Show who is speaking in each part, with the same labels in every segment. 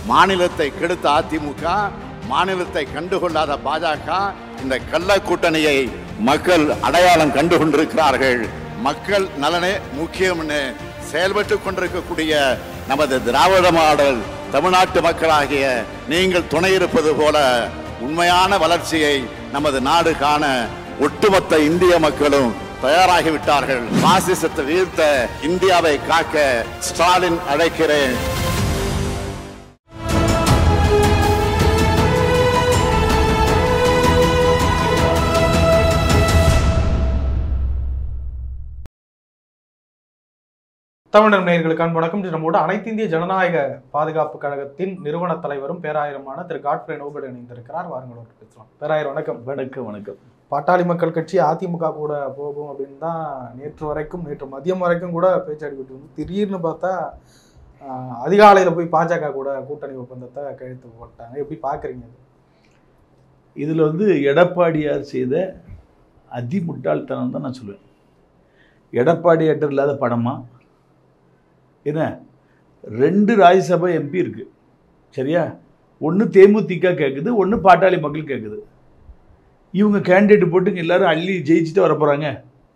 Speaker 1: மாநிலத்தை கெடுத்த அதிமுக, மாநிலத்தை கண்டுகொள்ளாத பாஜக, இந்த கள்ள கூட்டணியை மக்கள் அடையாளம் கண்டு கொண்டிருக்கிறார்கள். மக்கள் நலனே முக்கியம்னு செயல்பட்டு கொண்டிருக்கக்கூடிய நமது திராவிட மாடல் தமிழ்நாட்டு மக்களாகிய நீங்கள் துணை இருப்பது போல உண்மையான வளர்ச்சியை நமது நாடு காண ஒட்டுமொத்த இந்திய மக்களும் தயாராகிவிட்டார்கள். பாசிசத்தை வீழ்த்த இந்தியாவை காக்க ஸ்டாலின் அழைக்கிறேன்.
Speaker 2: தமிழர் நேயர்களுக்கான வணக்கம். நம்மோட அனைத்து இந்திய ஜனநாயக பாதுகாப்பு கழகத்தின் நிறுவன தலைவரும் பேராயருமான திரு காட்ஃப்ரே நோபல் இணைந்திருக்கிறார். வாருங்களோடு பேசலாம். பேராயர் வணக்கம்.
Speaker 3: வணக்கம். வணக்கம்.
Speaker 2: பாட்டாளி மக்கள் கட்சி அதிமுக கூட போகும் அப்படின்னு தான் நேற்று மதியம் வரைக்கும் கூட பேச்சு அடிபட்டு வந்து திடீர்னு பார்த்தா அதிகாலையில் போய் பாஜக கூட கூட்டணி ஒப்பந்தத்தை கையெழுத்து போட்டாங்க. எப்படி பார்க்குறீங்க?
Speaker 3: இதில் எடப்பாடியார் செய்த அதிமுட்டாள்தனம் தான் நான் சொல்லுவேன். எடப்பாடியார் இல்லாத படமா? என்ன, 2 ராஜ்யசபா எம்பி இருக்குது, சரியா? ஒன்று தேமுதிக கேட்குது, ஒன்று பாட்டாளி மக்கள் கேட்குது. இவங்க கேண்டிடேட் போட்டு எல்லாரும் அள்ளி ஜெயிச்சுட்டு வர போகிறாங்க.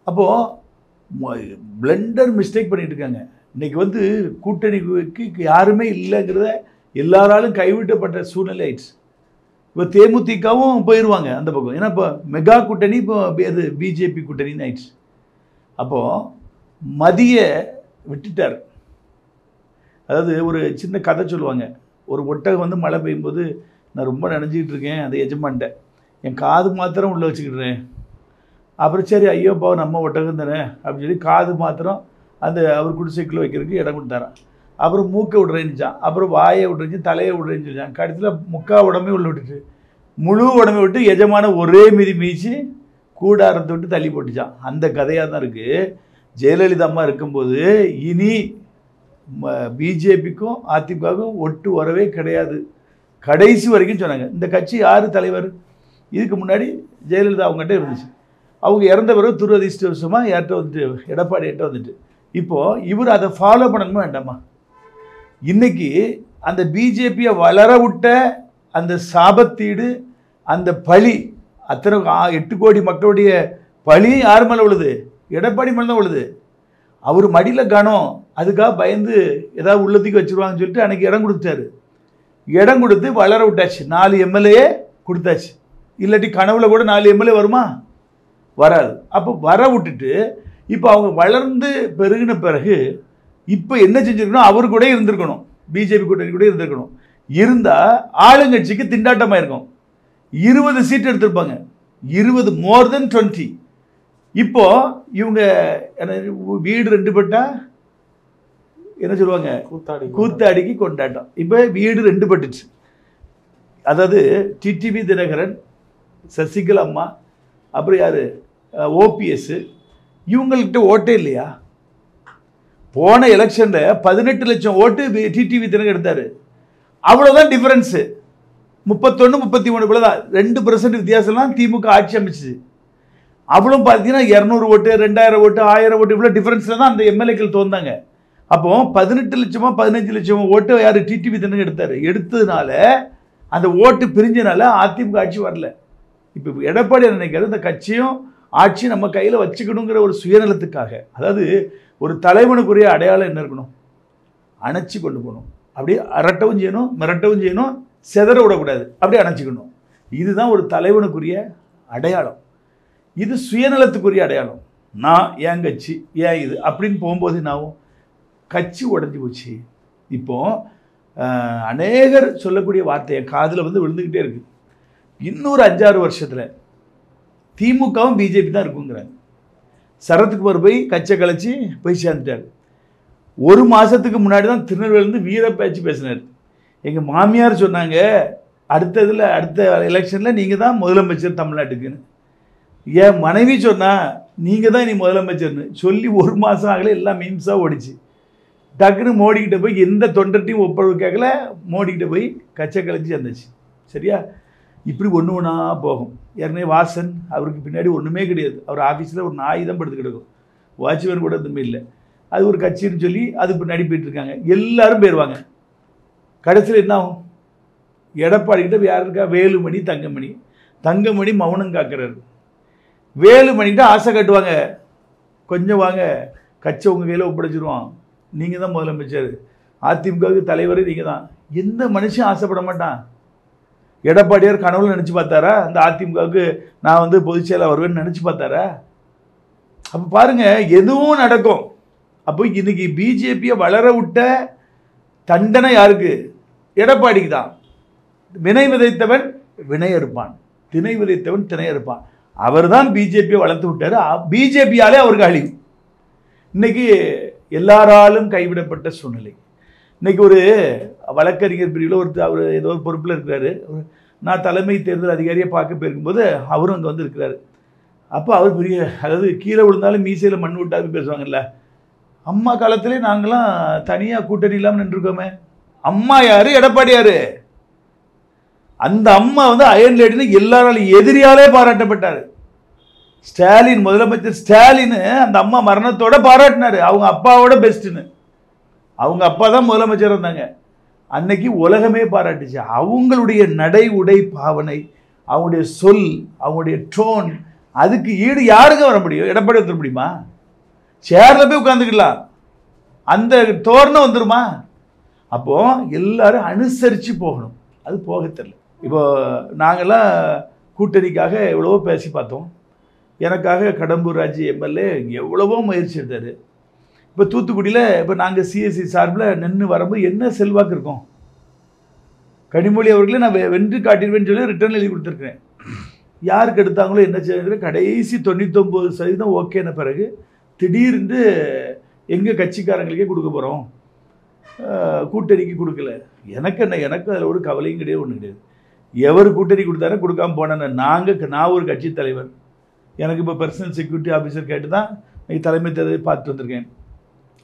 Speaker 3: அப்போது பிளண்டர் மிஸ்டேக் பண்ணிட்டு இருக்காங்க. இன்றைக்கி கூட்டணிக்கு யாருமே இல்லைங்கிறத எல்லாராலும் கைவிட்டப்பட்ட சூழ்நிலை ஆயிடுச்சு. இப்போ தேமுதிகவும் போயிடுவாங்க அந்த பக்கம். ஏன்னா இப்போ மெகா கூட்டணி, இப்போ அது பிஜேபி கூட்டணின்னு ஆயிடுச்சு. அப்போது மதிய விட்டுட்டார். அதாவது ஒரு சின்ன கதை சொல்லுவாங்க. ஒரு ஒட்டகம் மழை பெய்யும்போது நான் ரொம்ப நினைஞ்சிக்கிட்டு இருக்கேன், அந்த எஜமான்ட்ட என் காது மாத்திரம் உள்ளே வச்சுக்கிட்டுறேன். அப்புறம் சரி ஐயோ பாவம் நம்ம ஒட்டகம் தானே அப்படின்னு சொல்லி காது மாத்திரம் அந்த அவர் குடிசைக்குள்ளே வைக்கிறதுக்கு இடம் கொடுத்தாரான். அப்புறம் மூக்கை விட்றேன்னுச்சான், அப்புறம் வாயை விட்றேன்னு, தலையை விட்றேன்னு சொல்லிச்சான். கடைசியில் முக்கால் உடம்பே உள்ள விட்டுட்டு முழு உடம்பை விட்டு எஜமான ஒரே மிதி மீச்சு கூடாரத்தை விட்டு தள்ளி போட்டுச்சான். அந்த கதையாக தான் இருக்குது. ஜெயலலிதா அம்மா இருக்கும்போது இனி பிஜேபிக்கும் அதிமுகவுக்கும் ஒட்டு வரவே கிடையாது கடைசி வரைக்கும் சொன்னாங்க. இந்த கட்சி யார் தலைவர்? இதுக்கு முன்னாடி ஜெயலலிதா அவங்ககிட்ட இருந்துச்சு. அவங்க இறந்த பிறகு துரதிர்ஷ்டவசமாக யார்கிட்ட எடப்பாடியார்கிட்ட இப்போது இவர் அதை ஃபாலோ பண்ணணுமா வேண்டாமா? இன்றைக்கி அந்த பிஜேபியை வளர விட்ட அந்த சாபத்தீடு, அந்த பழி, அத்தனை 8 கோடி மக்களுடைய பழி யார் மேலே விழுது? எடப்பாடி மேலே தான் விழுது. அவர் மடியில் கனம், அதுக்காக பயந்து ஏதாவது உள்ளத்துக்கு வச்சுருவாங்கன்னு சொல்லிட்டு அன்றைக்கி இடம் கொடுத்தாரு. இடம் கொடுத்து வளர விட்டாச்சு. 4 எம்எல்ஏ கொடுத்தாச்சு. இல்லாட்டி கனவுல கூட 4 எம்எல்ஏ வருமா? வராது. அப்போ வர விட்டுட்டு இப்போ அவங்க வளர்ந்து பெருகின பிறகு இப்போ என்ன செஞ்சுருக்கணும்? அவர் கூட இருந்திருக்கணும், பிஜேபி கூட்டணி கூட இருந்திருக்கணும். இருந்தால் ஆளுங்கட்சிக்கு திண்டாட்டமாக இருக்கும். 20 சீட் எடுத்திருப்பாங்க. 20 மோர் தென் 20. இப்போ இவங்க வீடு 2 பட்டா என்ன சொல்லுவாங்க? கூத்தாடிக்கு கொண்டாட்டம். இப்போ வீடு 2 பட்டுச்சு. அதாவது டிடிவி தினகரன், சசிகலா அம்மா, அப்புறம் யார், ஓபிஎஸ், இவங்கள்கிட்ட ஓட்டே இல்லையா? போன எலெக்ஷனில் 18 லட்சம் ஓட்டு டிடிவி தினகரன் எடுத்தார். அவ்வளோதான் டிஃபரன்ஸு. 31, 33 இவ்வளோ தான். 2% வித்தியாசம்லாம் திமுக ஆட்சி அமைச்சிச்சு. அவ்வளோ பார்த்தீங்கன்னா 200 ஓட்டு, 2000 ஓட்டு, 1000 ஓட்டு, இவ்வளோ டிஃபரன்ஸில் தான் அந்த எம்எல்ஏக்கள் தோந்தாங்க. அப்போது 18 லட்சமோ 15 லட்சமோ ஓட்டு யார் டிடிவி தினகரன் எடுத்தார். எடுத்ததுனால அந்த ஓட்டு பிரிஞ்சனால அதிமுக ஆட்சி வரல. இப்போ எடப்பாடி நினைக்கிறது இந்த கட்சியும் ஆட்சி நம்ம கையில் வச்சுக்கணுங்கிற ஒரு சுயநலத்துக்காக. அதாவது ஒரு தலைவனுக்குரிய அடையாளம் என்ன இருக்கணும்? அணைச்சி கொண்டு போகணும். அப்படியே அரட்டவும் செய்யணும், மிரட்டவும் செய்யணும், செதற விடக்கூடாது, அப்படியே அணைச்சிக்கணும். இதுதான் ஒரு தலைவனுக்குரிய அடையாளம். இது சுயநலத்துக்குரிய அடையாளம். நான் ஏன் கட்சி, ஏன் இது அப்படின்னு போகும்போது என்னாகும்? கட்சி உடஞ்சி போச்சு. இப்போது அநேகர் சொல்லக்கூடிய வார்த்தையை காதில் விழுந்துக்கிட்டே இருக்குது. இன்னொரு 5-6 வருஷத்தில் திமுகவும் பிஜேபி தான் இருக்குங்கிறாங்க. சரத்குமார் போய் கட்சியை கலைச்சி போய் சேர்ந்துட்டார். 1 மாதத்துக்கு முன்னாடி தான் திருநெல்வேலிருந்து வீர பேச்சு பேசினார். எங்கள் மாமியார் சொன்னாங்க அடுத்த எலெக்ஷனில் நீங்கள் தான் முதலமைச்சர் தமிழ்நாட்டுக்குன்னு. என் மனைவி சொன்னால் நீங்கள் தான் நீ முதலமைச்சர்னு சொல்லி 1 மாதம் ஆகலை, எல்லாம் மீம்ஸாக ஓடிச்சு. டக்குன்னு மோடிக்கிட்ட போய் எந்த தொண்டர்ட்டையும் ஒப்பளவு கேட்கல, மோடிக்கிட்ட போய் கச்சை கலைச்சி வந்துச்சு. சரியா? இப்படி ஒன்று ஒன்றா போகும். ஏற்கனவே வாசன், அவருக்கு பின்னாடி ஒன்றுமே கிடையாது. அவர் ஆஃபீஸில் ஒரு நாய் தான் படுத்து கிடக்கும், வாட்ச்மேன் கூட எதுவுமே இல்லை. அது ஒரு கட்சின்னு சொல்லி அது பின்னாடி போயிட்டுருக்காங்க. எல்லோரும் போயிடுவாங்க. கடைசியில் என்ன ஆகும்? எடப்பாடி கிட்ட யார் இருக்கா? வேலுமணி, தங்கமணி. தங்கமணி மௌனம் காக்கிறாரு. வேலுமணிகிட்ட ஆசை கட்டுவாங்க, கொஞ்சம் வாங்க கட்சி உங்கள் கையில் ஒப்படைச்சிருவோம், நீங்கள் தான் முதலமைச்சர், அதிமுகவுக்கு தலைவர் நீங்கள் தான். எந்த மனுஷன் ஆசைப்பட மாட்டான்? எடப்பாடியார் கனவுல நினச்சி பார்த்தாரா அந்த அதிமுகவுக்கு நான் வந்து பொதுச் செயலாளர் வருவேன்னு நினச்சி பார்த்தாரா? அப்போ பாருங்க, எதுவும் நடக்கும். அப்போ இன்னைக்கு பிஜேபியை வளர விட்ட தண்டனை யாருக்கு? எடப்பாடிக்கு தான். வினை விதைத்தவன் வினை இருப்பான், திணை விதைத்தவன் திணை இருப்பான். அவர் தான் பிஜேபியை வளர்த்து விட்டார். பிஜேபியாலே அவருக்கு அழிவு. இன்னைக்கு எல்லாராலும் கைவிடப்பட்ட சூழ்நிலை. இன்னைக்கு ஒரு வழக்கறிஞர் பிரிவில் அவர் ஏதோ ஒரு பொறுப்பில் இருக்கிறாரு. நான் தலைமை தேர்தல் அதிகாரியை பார்க்க போயிருக்கும்போது அவரும் அங்கே வந்து இருக்கிறாரு. அப்போ அவர் பெரிய, அதாவது கீழே விழுந்தாலும் மீசையில் மண் விட்டாலும் பேசுவாங்கல்ல. அம்மா காலத்திலே நாங்களாம் தனியாக கூட்டணி இல்லாமல் நின்றுருக்கோமே. அம்மா யாரு? எடப்பாடி யாரு? அந்த அம்மா வந்து அயன் லேடின்னு எல்லாராலும் எதிரியாலே பாராட்டப்பட்டார். ஸ்டாலின், முதலமைச்சர் ஸ்டாலின் அந்த அம்மா மரணத்தோட பாராட்டினார், அவங்க அப்பாவோட பெஸ்ட்டுன்னு. அவங்க அப்பா தான் முதலமைச்சர் இருந்தாங்க. அன்னைக்கு உலகமே பாராட்டுச்சு. அவங்களுடைய நடை உடை பாவனை, அவங்களுடைய சொல், அவங்களுடைய டோன், அதுக்கு ஈடு யாருங்க வர முடியும்? எடப்பாடி வந்துட முடியுமா? சேர்ல போய் உட்காந்துக்கலாம், அந்த தோரணம் வந்துருமா? அப்போ எல்லாரும் அனுசரித்து போகணும். அது போக தெரியல. இப்போ நாங்கள்லாம் கூட்டணிக்காக எவ்வளவோ பேசி பார்த்தோம். எனக்காக கடம்பூர் ராஜ் எம்எல்ஏ எவ்வளவோ முயற்சி எடுத்தார். இப்போ தூத்துக்குடியில் இப்போ நாங்கள் சிஎஸ்சி சார்பில் நின்று வரும்போது என்ன செல்வாக்கு இருக்கும்? கனிமொழி அவர்களே நான் வென்று காட்டிடுவேன்னு சொல்லி ரிட்டர்ன் எழுதி கொடுத்துருக்கேன். யாருக்கு எடுத்தாங்களோ என்ன செய்யுங்கிற கடைசி 99% ஓகேன பிறகு திடீர்னு எங்கள் கட்சிக்காரங்களுக்கே கொடுக்க போகிறோம், கூட்டணிக்கு கொடுக்கல. எனக்கு என்ன, எனக்கு அதில் ஒரு கவலையும் கிடையாது, ஒன்றும் கிடையாது. எவர் கூட்டணி கொடுத்தாரோ கொடுக்காம போனேன்னு நான் ஒரு கட்சி தலைவர். எனக்கு இப்போ பர்சனல் செக்யூரிட்டி ஆஃபீஸர் கேட்டு தான் தலைமை தேர்தலை பார்த்துட்டு வந்திருக்கேன்.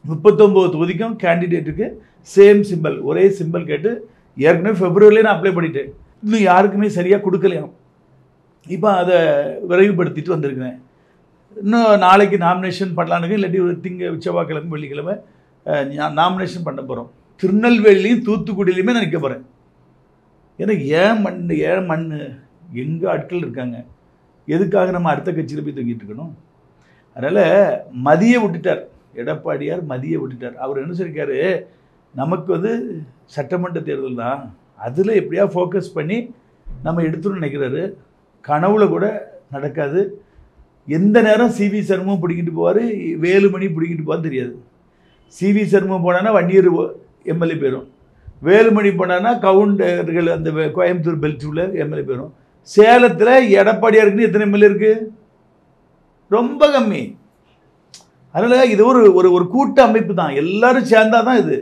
Speaker 3: 39 தொகுதிக்கும் கேண்டிடேட்டுக்கு சேம் சிம்பிள், ஒரே சிம்பிள் கேட்டு ஏற்கனவே பிப்ரவரியிலே நான் அப்ளை பண்ணிட்டேன். இன்னும் யாருக்குமே சரியாக கொடுக்கலையாம். இப்போ அதை விரைவுபடுத்திட்டு வந்திருக்கிறேன். இன்னும் நாளைக்கு நாமினேஷன் பண்ணலான்னு, இல்லாட்டி ஒரு செவ்வாய்க்கிழமை வெள்ளிக்கிழமை நாமினேஷன் பண்ண போகிறோம். திருநெல்வேலியும் தூத்துக்குடியிலையுமே நான் நிற்க போகிறேன். ஏன்னா ஏன் மண் எங்கே ஆட்கள் இருக்காங்க, எதுக்காக நம்ம அடுத்த கட்சியில் போய் தூங்கிட்டு இருக்கணும்? அதனால் மதியை விட்டுட்டார் எடப்பாடியார், மதியை விட்டுட்டார். அவர் என்ன சொல்லியிருக்காரு, நமக்கு வந்து சட்டமன்ற தேர்தல் தான், அதில் எப்படியா ஃபோக்கஸ் பண்ணி நம்ம எடுத்துன்னு நினைக்கிறாரு. கனவுல கூட நடக்காது. எந்த நேரம் சிவி சண்முகம் பிடிக்கிட்டு போவார், வேலுமணி பிடிக்கிட்டு போவான்னு தெரியாது. சிவி சண்முகம் போனான்னா வன்னியர் எம்எல்ஏ போயிடும், வேலுமணி போனான்னா கவுண்டர்கள் அந்த கோயம்புத்தூர் பெல்ட்டில் எம்எல்ஏ போயிடும். சேலத்தில் எடப்பாடியாருக்குன்னு எத்தனை எம்எல்ஏ இருக்குது? ரொம்ப கம்மி. அதனால் இது ஒரு கூட்ட அமைப்பு தான், எல்லாரும் சேர்ந்தா தான் இது.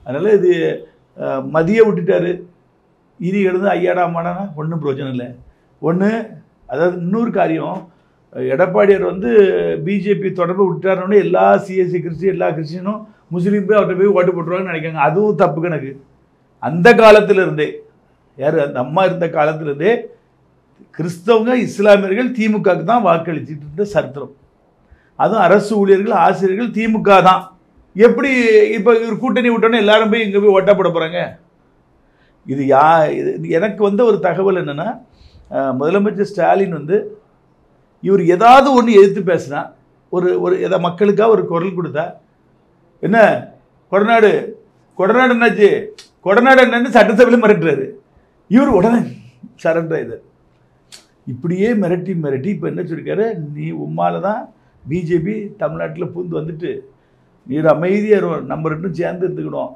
Speaker 3: அதனால் இது மதியை விட்டுட்டார். இனி எழுந்து ஐயாடாமானா ஒன்றும் பிரயோஜனம் இல்லை. ஒன்று, அதாவது இன்னொரு காரியம், எடப்பாடியார் வந்து பிஜேபி தொடர்பு விட்டாருன்னு எல்லா சிஎஸ்சி கிறிஸ்டின், எல்லா கிறிஸ்டினும் முஸ்லீம் போய் அவர்கிட்ட போய் ஓட்டு போட்டுருவாங்கன்னு நினைக்காங்க. அதுவும் தப்பு கணக்கு. அந்த காலத்திலிருந்தே, யார் அந்த அம்மா இருந்த காலத்திலிருந்தே கிறிஸ்தவங்க, இஸ்லாமியர்கள் திமுகவுக்கு தான் வாக்களிச்சுட்டு இருந்த சரித்திரம். அதுவும் அரசு ஊழியர்கள், ஆசிரியர்கள் திமுக தான். எப்படி இப்போ இவர் கூட்டணி விட்டோன்னே எல்லாரும் போய் இங்கே போய் ஓட்டா போட போகிறாங்க? இது எனக்கு வந்து ஒரு தகவல் என்னென்னா, முதலமைச்சர் ஸ்டாலின் வந்து இவர் ஏதாவது ஒன்று எதிர்த்து பேசினா, ஒரு எதை மக்களுக்காக ஒரு குரல் கொடுத்தா, என்ன கொடநாடு என்னாச்சு, கொடநாடு என்னன்னு சட்டசபையில் மிரட்டுறாரு. இவர் உடனே சரண்டர் ஆயிடுறாரு. இப்படியே மிரட்டி இப்போ என்ன சொல்லியிருக்காரு, நீ உம்மால தான் பிஜேபி தமிழ்நாட்டில் பூந்து வந்துட்டு நீர் அமைதியாக நம்ம ரெண்டும் சேர்ந்து இருந்துக்கணும்,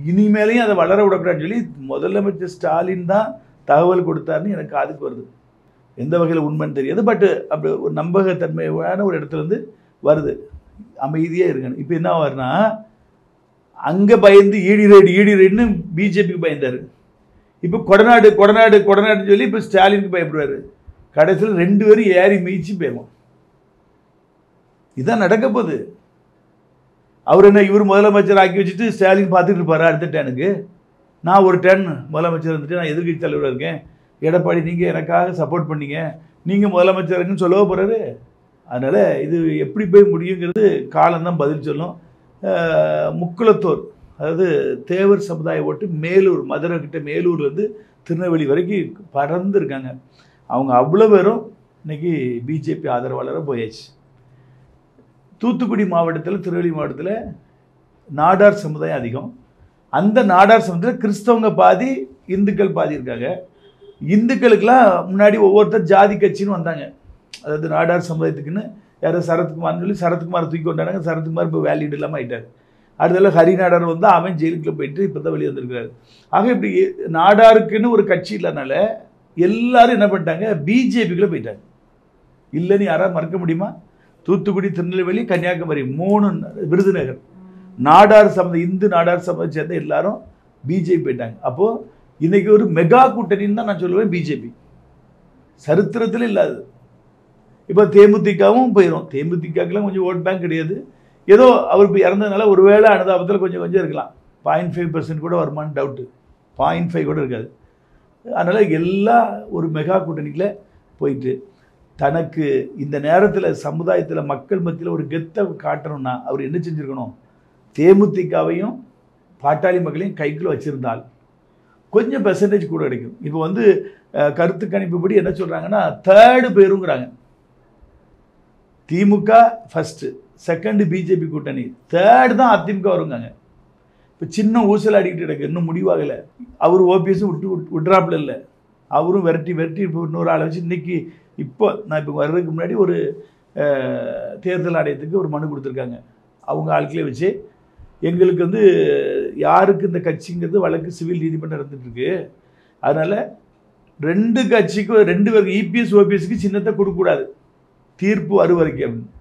Speaker 3: இனிமேலையும் அதை வளர விடக்கூடாதுன்னு சொல்லி முதலமைச்சர் ஸ்டாலின் தான் தகவல் கொடுத்தாருன்னு எனக்கு காதுக்கு வருது. எந்த வகையில் உண்மைன்னு தெரியாது, பட் அப்படி ஒரு நம்பகத்தன்மையான ஒரு இடத்துலேருந்து வருது. அமைதியாக இருங்கன்னு. இப்போ என்ன வருன்னா, அங்கே பயந்து ஈடி ரைடுன்னு பிஜேபிக்கு பயந்தார். இப்போ கொடநாடுன்னு சொல்லி இப்போ ஸ்டாலினுக்கு பயப்படுவார். கடைசியில் 2 பேரும் ஏறி மீச்சு போயிடும். இதுதான் நடக்க போகுது. அவர் என்ன, இவர் முதலமைச்சர் ஆக்கி வச்சுட்டு ஸ்டாலின் பார்த்துட்டு இருப்பாரு அடுத்த டேனுக்கு. நான் ஒரு டேன் முதலமைச்சர் வந்துட்டு நான் எதிர்கட்சி தலைவராக இருக்கேன், எடப்பாடி நீங்கள் எனக்காக சப்போர்ட் பண்ணீங்க, நீங்கள் முதலமைச்சருக்குன்னு சொல்லவோ போகிறாரு. அதனால் இது எப்படி போய் முடியுங்கிறது காலம்தான் பதில் சொல்லும். முக்குளத்தோர் அதாவது தேவர் சமுதாய ஓட்டு மேலூர், மதுரை கிட்ட மேலூர்லேருந்து திருநெல்வேலி வரைக்கும் பறந்துருக்காங்க. அவங்க அவ்வளோ பேரும் இன்றைக்கி பிஜேபி ஆதரவாளராக போயாச்சு. தூத்துக்குடி மாவட்டத்தில், திருநெல்வேலி மாவட்டத்தில் நாடார் சமுதாயம் அதிகம். அந்த நாடார் சமுதாயத்தில் கிறிஸ்தவங்க பாதி, இந்துக்கள் பாதி இருக்காங்க. இந்துக்களுக்கெல்லாம் முன்னாடி ஒவ்வொருத்தர் ஜாதி கட்சின்னு வந்தாங்க. அதாவது நாடார் சமுதாயத்துக்குன்னு யாரும் சரத்குமார்னு சொல்லி சரத்குமார் தூக்கி கொண்டாங்க. சரத்குமார் இப்போ வேலிட் இல்லாமல் ஆகிட்டார். அடுத்தல ஹரிநாடார் வந்து அவன் ஜெயிலுக்குள்ளே போயிட்டு இப்போ தான் வெளியே வந்திருக்கிறாரு. ஆக இப்படி நாடாருக்குன்னு ஒரு கட்சி இல்லைனால எல்லாரும் என்ன பண்ணிட்டாங்க, பிஜேபிக்குள்ளே போயிட்டாங்க. இல்லைன்னு யாராவது மறக்க முடியுமா? தூத்துக்குடி, திருநெல்வேலி, கன்னியாகுமரி 3, விருதுநகர் நாடார் சமுதாயம், இந்து நாடார் சமுதாயம் சேர்ந்த எல்லாரும் பிஜேபி போயிட்டாங்க. அப்போது இன்றைக்கி ஒரு மெகா கூட்டணின்னு தான் நான் சொல்லுவேன் பிஜேபி. சரித்திரத்தில் இல்லாது. இப்போ தேமுதிகவும் போயிடும். தேமுதிகலாம் கொஞ்சம் ஓட் பேங்க் கிடையாது. ஏதோ அவர் இப்போ இறந்ததுனால ஒரு வேளை அனுதாபத்தில் கொஞ்சம் கொஞ்சம் இருக்கலாம். 0.5% கூட வருமானு டவுட்டு. 0.5 கூட இருக்காது. அதனால் எல்லாம் ஒரு மெகா கூட்டணியில் போயிட்டு தனக்கு இந்த நேரத்தில் சமுதாயத்தில் மக்கள் மத்தியில் ஒரு கெத்தை காட்டணும்னா அவர் என்ன செஞ்சுருக்கணும், தேமுதிகவையும் பாட்டாளி மக்களையும் கைக்குள்ள வச்சுருந்தால் கொஞ்சம் பெர்சன்டேஜ் கூட கிடைக்கும். இப்போ வந்து கருத்து கணிப்புப்படி என்ன சொல்கிறாங்கன்னா 3rd பேருங்கிறாங்க. திமுக ஃபஸ்ட்டு, 2nd பிஜேபி கூட்டணி, 3rd தான் அதிமுக வருங்காங்க. இப்போ சின்ன ஊசல் அடிக்கிட்டு கிடக்கு, இன்னும் முடிவாகலை. அவர் ஓபிஎஸும் விட்ராப்பில் இல்லை. அவரும் விரட்டி இப்போ இன்னொரு ஆளை வச்சு இன்றைக்கி இப்போ நான் இப்போ வர்றதுக்கு முன்னாடி ஒரு தேர்தல் ஆணையத்துக்கு ஒரு மனு கொடுத்துருக்காங்க. அவங்க ஆட்களே வச்சு எங்களுக்கு வந்து யாருக்கு இந்த கட்சிங்கிறது வழக்கு சிவில் நீதிமன்றம் நடந்துட்டுருக்கு. அதனால் 2 கட்சிக்கும் 2 பேருக்கு இபிஎஸ் ஓபிஎஸ்க்கு சின்னத்தை கொடுக்கக்கூடாது, தீர்ப்பு வரும் வரைக்கும் அப்படின்னு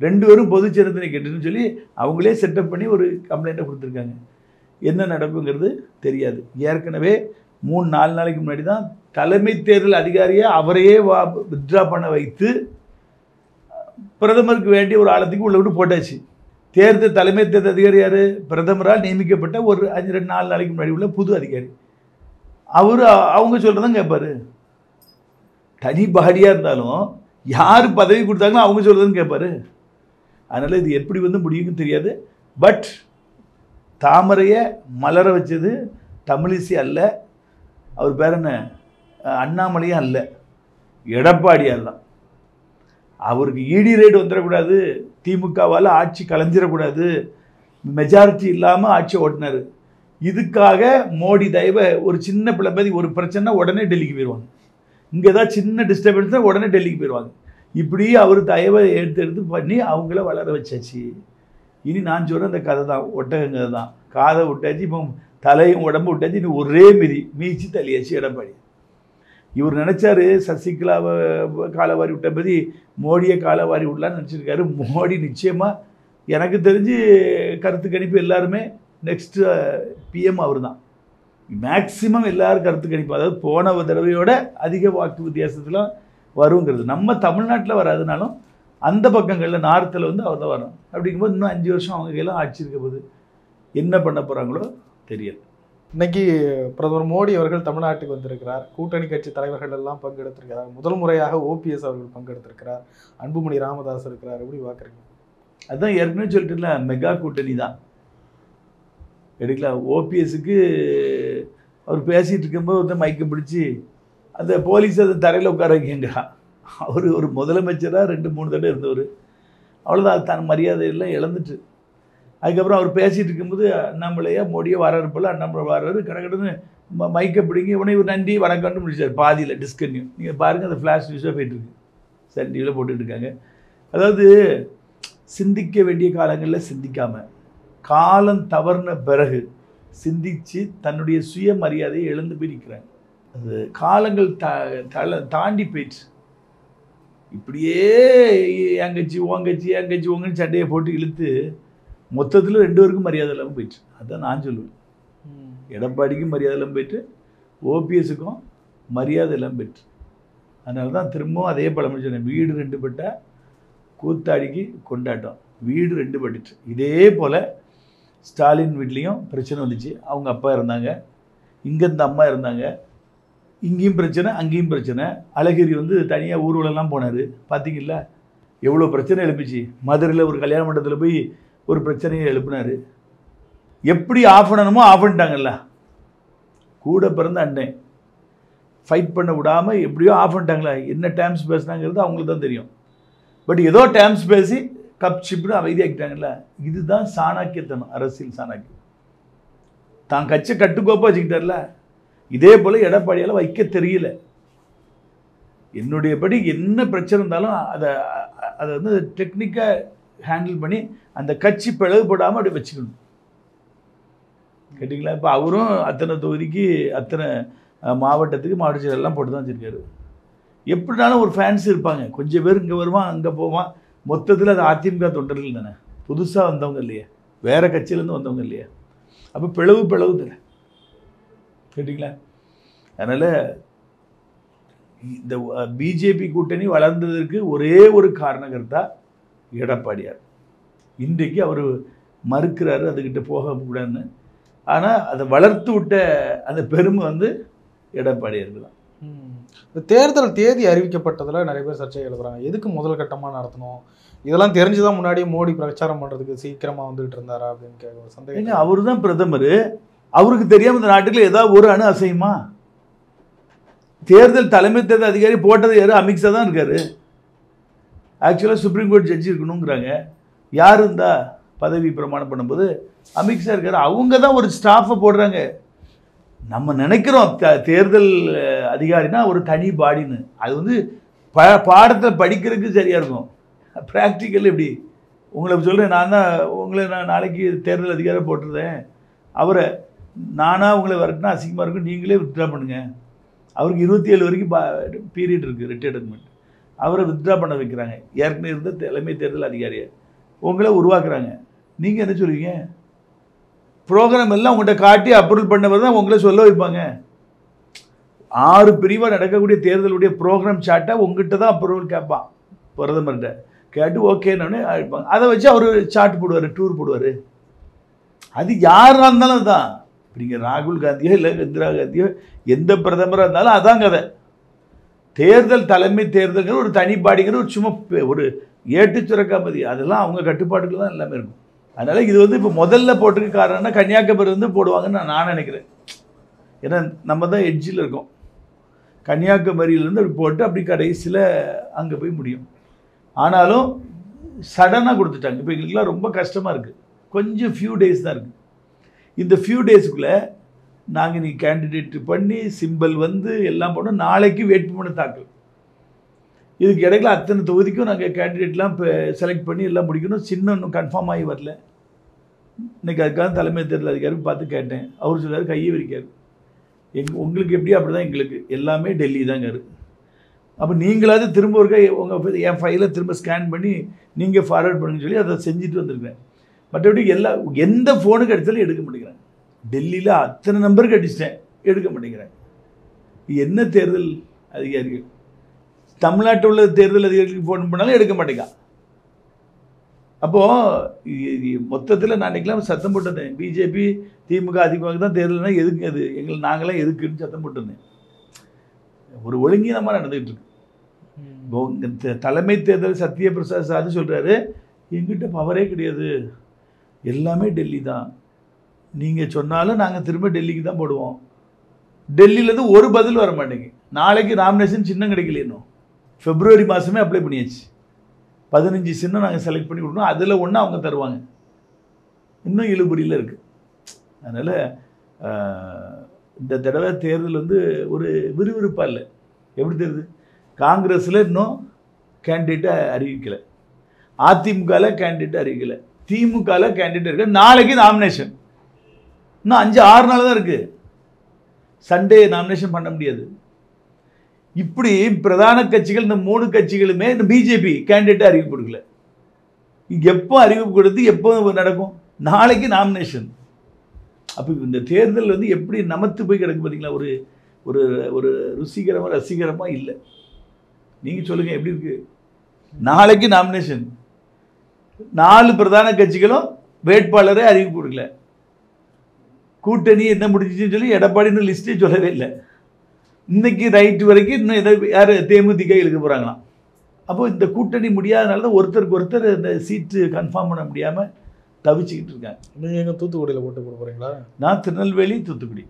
Speaker 3: 2 பேரும் பொது சின்னத்தினை கேட்டுன்னு சொல்லி அவங்களே செட்டப் பண்ணி ஒரு கம்ப்ளைண்ட்டை கொடுத்துருக்காங்க. என்ன நடக்குங்கிறது தெரியாது. ஏற்கனவே 3-4 நாளைக்கு முன்னாடி தான் தலைமை தேர்தல் அதிகாரியை அவரையே வித்ட்ரா பண்ண வைத்து பிரதமருக்கு வேண்டிய ஒரு ஆழத்துக்கு உள்ள விட்டு போட்டாச்சு. தலைமை தேர்தல் அதிகாரி யார்? பிரதமரால் நியமிக்கப்பட்ட ஒரு 5-4 நாளைக்கு முன்னாடி உள்ள புது அதிகாரி. அவங்க சொல்கிறதான் கேட்பார். தனி பாடியாக இருந்தாலும் யார் பதவி கொடுத்தாங்களோ அவங்க சொல்கிறதுன்னு கேட்பார். அதனால் இது எப்படி வந்து முடியும்னு தெரியாது. பட் தாமரையை மலர வச்சது தமிழிசை அல்ல, அவர் பேர் என்ன, அண்ணாமலையும் அல்ல, எடப்பாடியார் தான். அவருக்கு இடி ரேட் வந்துடக்கூடாது, திமுகவால் ஆட்சி கலைஞ்சிடக்கூடாது, மெஜாரிட்டி இல்லாமல் ஆட்சி ஓட்டினார். இதுக்காக மோடி தயவை ஒரு சின்ன பிள்ளைப்பதி ஒரு பிரச்சனை உடனே டெல்லிக்கு போயிடுவாங்க. இங்கே தான் சின்ன டிஸ்டர்பன்ஸ் உடனே டெல்லிக்கு போயிடுவாங்க. இப்படி அவர் தயவை எடுத்து பண்ணி அவங்கள வளர வச்சாச்சு. இனி நான் சொல்கிற அந்த கதை தான், ஒட்டகங்கிறது தான். காதை விட்டாச்சு, இப்போ தலையும் உடம்பு விட்டாச்சு, இனி ஒரே மீச்சு தள்ளியாச்சு எடப்பாடி. இவர் நினச்சாரு சசிகலாவை காலவாரி விட்ட பற்றி மோடியை காலவாரி விடலான்னு நினச்சிருக்காரு. மோடி நிச்சயமாக எனக்கு தெரிஞ்சு கருத்து கணிப்பு எல்லாருமே நெக்ஸ்ட்டு பிஎம் அவர் தான். மேக்சிமம் எல்லோரும் கருத்து கணிப்பு, அதாவது போன தடவையோட அதிக வாக்கு வித்தியாசத்தில் வருங்கிறது. நம்ம தமிழ்நாட்டில் வராதுனாலும் அந்த பக்கங்களில் நார்த்தில் வந்து அவர் தான் வரும். அப்படிங்கும்போது இன்னும் 5 வருஷம் அவங்க கையில் ஆட்சி இருக்க போது என்ன பண்ண போகிறாங்களோ தெரியல.
Speaker 2: இன்னைக்கு பிரதமர் மோடி அவர்கள் தமிழ்நாட்டுக்கு வந்திருக்கிறார். கூட்டணி கட்சி தலைவர்கள் எல்லாம் பங்கெடுத்திருக்கிறார். முதல் முறையாக ஓபிஎஸ் அவர்கள் பங்கெடுத்திருக்கிறார். அன்புமணி ராமதாஸ் இருக்கிறார். எப்படி பார்க்குறீங்க?
Speaker 3: அதுதான் ஏற்கனவே சொல்லிட்டுல மெகா கூட்டணி தான் எடுக்கலாம். ஓபிஎஸ்க்கு அவர் பேசிகிட்டு இருக்கும்போது ஒருத்தர் மைக்கை பிடிச்சி அந்த போலீஸ் அதை தரையில் உட்கார வைக்கிறான். அவர் ஒரு முதலமைச்சராக 2-3 தடவை இருந்தவர். அவ்வளோதான், அது தன் மரியாதையெல்லாம் இழந்துட்டு. அதுக்கப்புறம் அவர் பேசிகிட்டு இருக்கும்போது அண்ணாமலையா மோடியை வரப்போல் அண்ணாமலை வர்றாரு, கடற்கடன்னு மைக்கை பிடிங்கி உடனே இவர் நன்றி வணக்கம்னு முடிச்சார். பாதியில் டிஸ்கன்யூ. நீங்கள் பாருங்கள், அந்த ஃப்ளாஷ் நியூஸாக போயிட்டுருக்கு, சன் டிவியில் போட்டுட்ருக்காங்க. அதாவது சிந்திக்க வேண்டிய காலங்களில் சிந்திக்காமல் காலம் தவறின பிறகு சிந்தித்து தன்னுடைய சுயமரியாதையை இழந்து போய் நிற்கிறாங்க. அது காலங்கள் தாண்டி போயிடுச்சு. இப்படியே எங்கச்சி ஓங்கச்சி ஓங்கன்னு சண்டையை போட்டு இழுத்து மொத்தத்தில் 2 பேருக்கும் மரியாதை இல்லாமல் போயிடுச்சு. அதுதான் நான் சொல்லுவேன். எடப்பாடிக்கும் மரியாதை இல்லாமல் போயிட்டு, ஓபிஎஸ்ஸுக்கும் மரியாதை இல்லாமல் போயிட்டு. அதனால தான் திரும்பவும் அதே பழமொழி சொன்னேன், வீடு 2 பட்டா கூத்தாடிக்கு கொண்டாட்டம். வீடு 2 பட்டுச்சு. இதே போல் ஸ்டாலின் வீட்லேயும் பிரச்சனை வந்துச்சு. அவங்க அப்பா இருந்தாங்க, இங்கே இந்த அம்மா இருந்தாங்க, இங்கேயும் பிரச்சனை அங்கேயும் பிரச்சனை. அழகிரி வந்து தனியாக ஊர்வலம்லாம் போனார். பார்த்தீங்களா எவ்வளோ பிரச்சனை எழுப்பிச்சு. மதுரையில் ஒரு கல்யாண மண்டபத்தில் போய் ஒரு பிரச்சனையை எழுப்பினார். எப்படி ஆஃப் பண்ணணுமோ ஆஃப் பண்ணிட்டாங்கல்ல. கூட பிறந்த அண்ணன் ஃபைட் பண்ண விடாமல் எப்படியோ ஆஃப் பண்ணிட்டாங்களா. என்ன டேர்ம்ஸ் பேசுனாங்கிறது அவங்களுக்கு தான் தெரியும். பட் ஏதோ டேர்ம்ஸ் பேசி கப் சிப்னு அமைதியாக்கிட்டாங்கல்ல. இதுதான் சாணக்கியத்தனம், அரசியல் சாணக்கியம். தான் கட்சி கட்டுக்கோப்பாக வச்சுக்கிட்டார்ல. இதே போல் எடப்பாடியால் வைக்க தெரியல. என்னுடைய படி என்ன பிரச்சனை இருந்தாலும் அதை வந்து டெக்னிக்காக ஹேண்டில் பண்ணி அந்த கட்சி பிளவுபடாமல் அப்படி வச்சுக்கணும். கேட்டிங்களா? இப்போ அவரும் அத்தனை தொகுதிக்கு அத்தனை மாவட்டத்துக்கு மாவட்ட செயலெல்லாம் போட்டு தான் வச்சுருக்காரு. எப்படினாலும் ஒரு ஃபேன்ஸ் இருப்பாங்க. கொஞ்சம் பேர் இங்கே வருவான் அங்கே போவான். மொத்தத்தில் அது அதிமுக தொண்டர்கள் தானே, புதுசாக வந்தவங்க இல்லையா, வேறு கட்சியிலேருந்து வந்தவங்க இல்லையா. அப்போ பிளவு தானே. கேட்டிங்களா? அதனால் இந்த பிஜேபி கூட்டணி வளர்ந்ததற்கு ஒரே ஒரு காரணகர்த்தா எடப்பாடியார். இன்றைக்கு அவர் மறுக்கிறாரு அதுக்கிட்ட போகக்கூடாதுன்னு. ஆனால் அதை வளர்த்து விட்ட அந்த பெருமை வந்து எடப்பாடியாருக்கு தான்.
Speaker 2: தேர்தல் தேதி அறிவிக்கப்பட்டதில் நிறைய பேர் சர்ச்சை எழுதுறாங்க. எதுக்கு முதல் கட்டமாக நடத்தணும்? இதெல்லாம் தெரிஞ்சுதான் முன்னாடியே மோடி பிரச்சாரம் பண்ணுறதுக்கு சீக்கிரமாக வந்துகிட்டு இருந்தாரா அப்படின்னு கேட்க சந்தேகம்.
Speaker 3: அவர் தான் பிரதமர். அவருக்கு தெரியாமல் இந்த நாட்டுக்குள்ள ஏதாவது ஒரு அணு அசையுமா? தேர்தல் தலைமை தேர்தல் அதிகாரி போட்டது யாரு? அமித்ஷா தான் இருக்காரு. ஆக்சுவலாக சுப்ரீம் கோர்ட் ஜட்ஜி இருக்கணுங்கிறாங்க. யார் இருந்தா பதவி பிரமாணம் பண்ணும்போது அமித்ஷா இருக்காரு. அவங்க தான் ஒரு ஸ்டாஃபை போடுறாங்க. நம்ம நினைக்கிறோம் தேர்தல் அதிகாரினா ஒரு தனி பாடின்னு. அது வந்து பாடத்தில் படிக்கிறதுக்கு சரியாக இருக்கும். ப்ராக்டிக்கல் எப்படி உங்களை சொல்கிறேன். நான் நாளைக்கு தேர்தல் அதிகாரி போட்டிருந்தேன். அவரை நானாக உங்களை வரட்டுனா அசிங்கமாக இருக்கும், நீங்களே வித்ட்ரா பண்ணுங்கள். அவருக்கு 27 வரைக்கும் பீரியட் இருக்குது ரிட்டையர்மெண்ட். அவரை வித்ட்ரா பண்ண வைக்கிறாங்க. ஏற்கனவே இருந்த தலைமை தேர்தல் அதிகாரியை உங்களை உருவாக்குறாங்க. நீங்கள் என்ன சொல்லுவீங்க? ப்ரோக்ராம் எல்லாம் உங்கள்கிட்ட காட்டி அப்ரூவல் பண்ணவர் தான் உங்களை சொல்ல வைப்பாங்க. 6 பிரிவாக நடக்கக்கூடிய தேர்தலுடைய ப்ரோக்ராம் சார்ட்டை உங்கள்கிட்ட தான் அப்ரூவல் கேட்பான். பிரதமர்கிட்ட கேட்டு ஓகேன்னு அழைப்பாங்க. அதை வச்சு அவர் சார்ட் போடுவார், டூர் போடுவார். அது யாராக இருந்தாலும் தான். நீங்கள் ராகுல் காந்தியோ இல்லை இந்திரா காந்தியோ எந்த பிரதமராக இருந்தாலும் அதான் கதை. தேர்தல் தலைமை தேர்தல்கள் ஒரு தனிப்பாடிங்கிற ஒரு சும்மா ஒரு ஏட்டு சுரக்காமதி, அதெல்லாம் அவங்க கட்டுப்பாட்டுக்குள்ள தான் எல்லாமே இருக்கும். அதனால் இது வந்து இப்போ முதல்ல போட்டிருக்க காரணம்னா கன்னியாகுமரி வந்து போடுவாங்கன்னு நான் நினைக்கிறேன். ஏன்னா நம்ம தான் எட்ஜில் இருக்கோம். கன்னியாகுமரியிலேருந்து அப்படி போட்டு அப்படி கடைசியில் அங்கே போய் முடியும். ஆனாலும் சடனாக கொடுத்துட்டாங்க. இப்போ எங்களுக்குலாம் ரொம்ப கஷ்டமாக இருக்குது. கொஞ்சம் ஃபியூ டேஸ் தான் இருக்குது. இந்த ஃபியூ டேஸுக்குள்ளே நாங்கள் நீ கேண்டிடேட் பண்ணி சிம்பிள் வந்து எல்லாம் போனோம். நாளைக்கு வேட்புமனு தாக்கல். இதுக்கு இடையில அத்தனை தொகுதிக்கும் நாங்கள் கேண்டிடேட்லாம் இப்போ செலக்ட் பண்ணி எல்லாம் முடிக்கணும். சின்ன இன்னும் கன்ஃபார்ம் ஆகி வரல. இன்றைக்கி அதுக்காக தலைமை தேர்தல் அதிகாரி பார்த்து கேட்டேன். அவர் சொல்லார் கையை விரிக்காரு. உங்களுக்கு எப்படி அப்படி தான் எங்களுக்கு எல்லாமே டெல்லி தாங்க இருக்குது. அப்போ நீங்களாவது திரும்ப ஒரு உங்கள் என் ஃபைலை திரும்ப ஸ்கேன் பண்ணி நீங்கள் ஃபார்வர்ட் பண்ணுன்னு சொல்லி அதை செஞ்சுட்டு வந்திருக்கேன். மற்றபடி எந்த ஃபோனுக்கு அடித்தாலும் எடுக்க மாட்டேங்கிறேன். டெல்லியில் அத்தனை நம்பருக்கு அடிச்சிட்டேன், எடுக்க மாட்டேங்கிறேன். என்ன தேர்தல் அதிகாரிகள்? தமிழ்நாட்டில் உள்ள தேர்தல் அதிகாரிகளுக்கு ஃபோன் பண்ணாலும் எடுக்க மாட்டேங்க. அப்போது மொத்தத்தில் நான் இன்றைக்கெல்லாம் சத்தம் போட்டிருந்தேன். பிஜேபி திமுக அதிமுக தான் தேர்தல்னா எதுக்கு அது நாங்களாம் எதுக்குன்னு சத்தம் போட்டிருந்தேன். ஒரு ஒழுங்கீனமாக நடந்துகிட்டு இருக்கு. இப்போ தலைமை தேர்தல் சத்யபிரசாத் சாது சொல்கிறாரு, எங்கிட்ட பவரே கிடையாது, எல்லாமே டெல்லி தான், நீங்கள் சொன்னாலும் நாங்கள் திரும்ப டெல்லிக்கு தான் போடுவோம். டெல்லியிலேருந்து ஒரு பதில் வர மாட்டேங்க. நாளைக்கு நாமினேஷன் சின்னம் கிடைக்கல. இன்னும் பிப்ரவரி மாதமே அப்ளை பண்ணியாச்சு. 15 சின்னம் நாங்கள் செலக்ட் பண்ணி கொடுக்கணும். அதில் ஒன்று அவங்க தருவாங்க. இன்னும் இழுபறியில் இருக்குது. அதனால் இந்த தடவை தேர்தல் வந்து ஒரு விறுவிறுப்பாக இல்லை. எப்படி தெரியுது? காங்கிரஸில் இன்னும் கேண்டிடேட்டை அறிவிக்கலை, அதிமுகவில் கேண்டிடேட் அறிவிக்கலை, திமுகவில் கேண்டிடேட் இருக்குது. நாளைக்கு நாமினேஷன் இன்னும் 5-6 நாள் தான் இருக்குது. சண்டே நாமினேஷன் பண்ண முடியாது. இப்படி பிரதான கட்சிகள் இந்த 3 கட்சிகளுமே இந்த பிஜேபி கேண்டிடேட்டை அறிவிப்பு கொடுக்கல. எப்போ அறிவிப்பு கொடுத்து எப்போ நடக்கும்? நாளைக்கு நாமினேஷன். அப்போ இந்த தேர்தல் வந்து எப்படி நமத்து போய் கிடக்கு பார்த்தீங்களா? ஒரு ஒரு ஒரு ருசிகரமாக ரசிகரமாக இல்லை. நீங்கள் சொல்லுங்கள் எப்படி இருக்குது? நாளைக்கு நாமினேஷன். 4 பிரதான கட்சிகளும் வேட்பாளரை அறிவிப்பு கொடுக்கல. கூட்டணி என்ன முடிஞ்சிச்சுன்னு சொல்லி எடப்பாடி இன்னும் லிஸ்ட்டே சொல்லவே இல்லை. இன்னைக்கு ரைட்டு வரைக்கும் இன்னும் எதை யார் தேமுதிக இழுக்க போகிறாங்களாம். அப்போது இந்த கூட்டணி முடியாதனால தான் ஒருத்தருக்கு ஒருத்தர் இந்த சீட்டு கன்ஃபார்ம் பண்ண முடியாமல் தவிச்சுக்கிட்டு இருக்காங்க.
Speaker 2: நீங்கள் எங்கே தூத்துக்குடியில் ஓட்டு போட போகிறீங்களா?
Speaker 3: நான் திருநெல்வேலி, தூத்துக்குடி.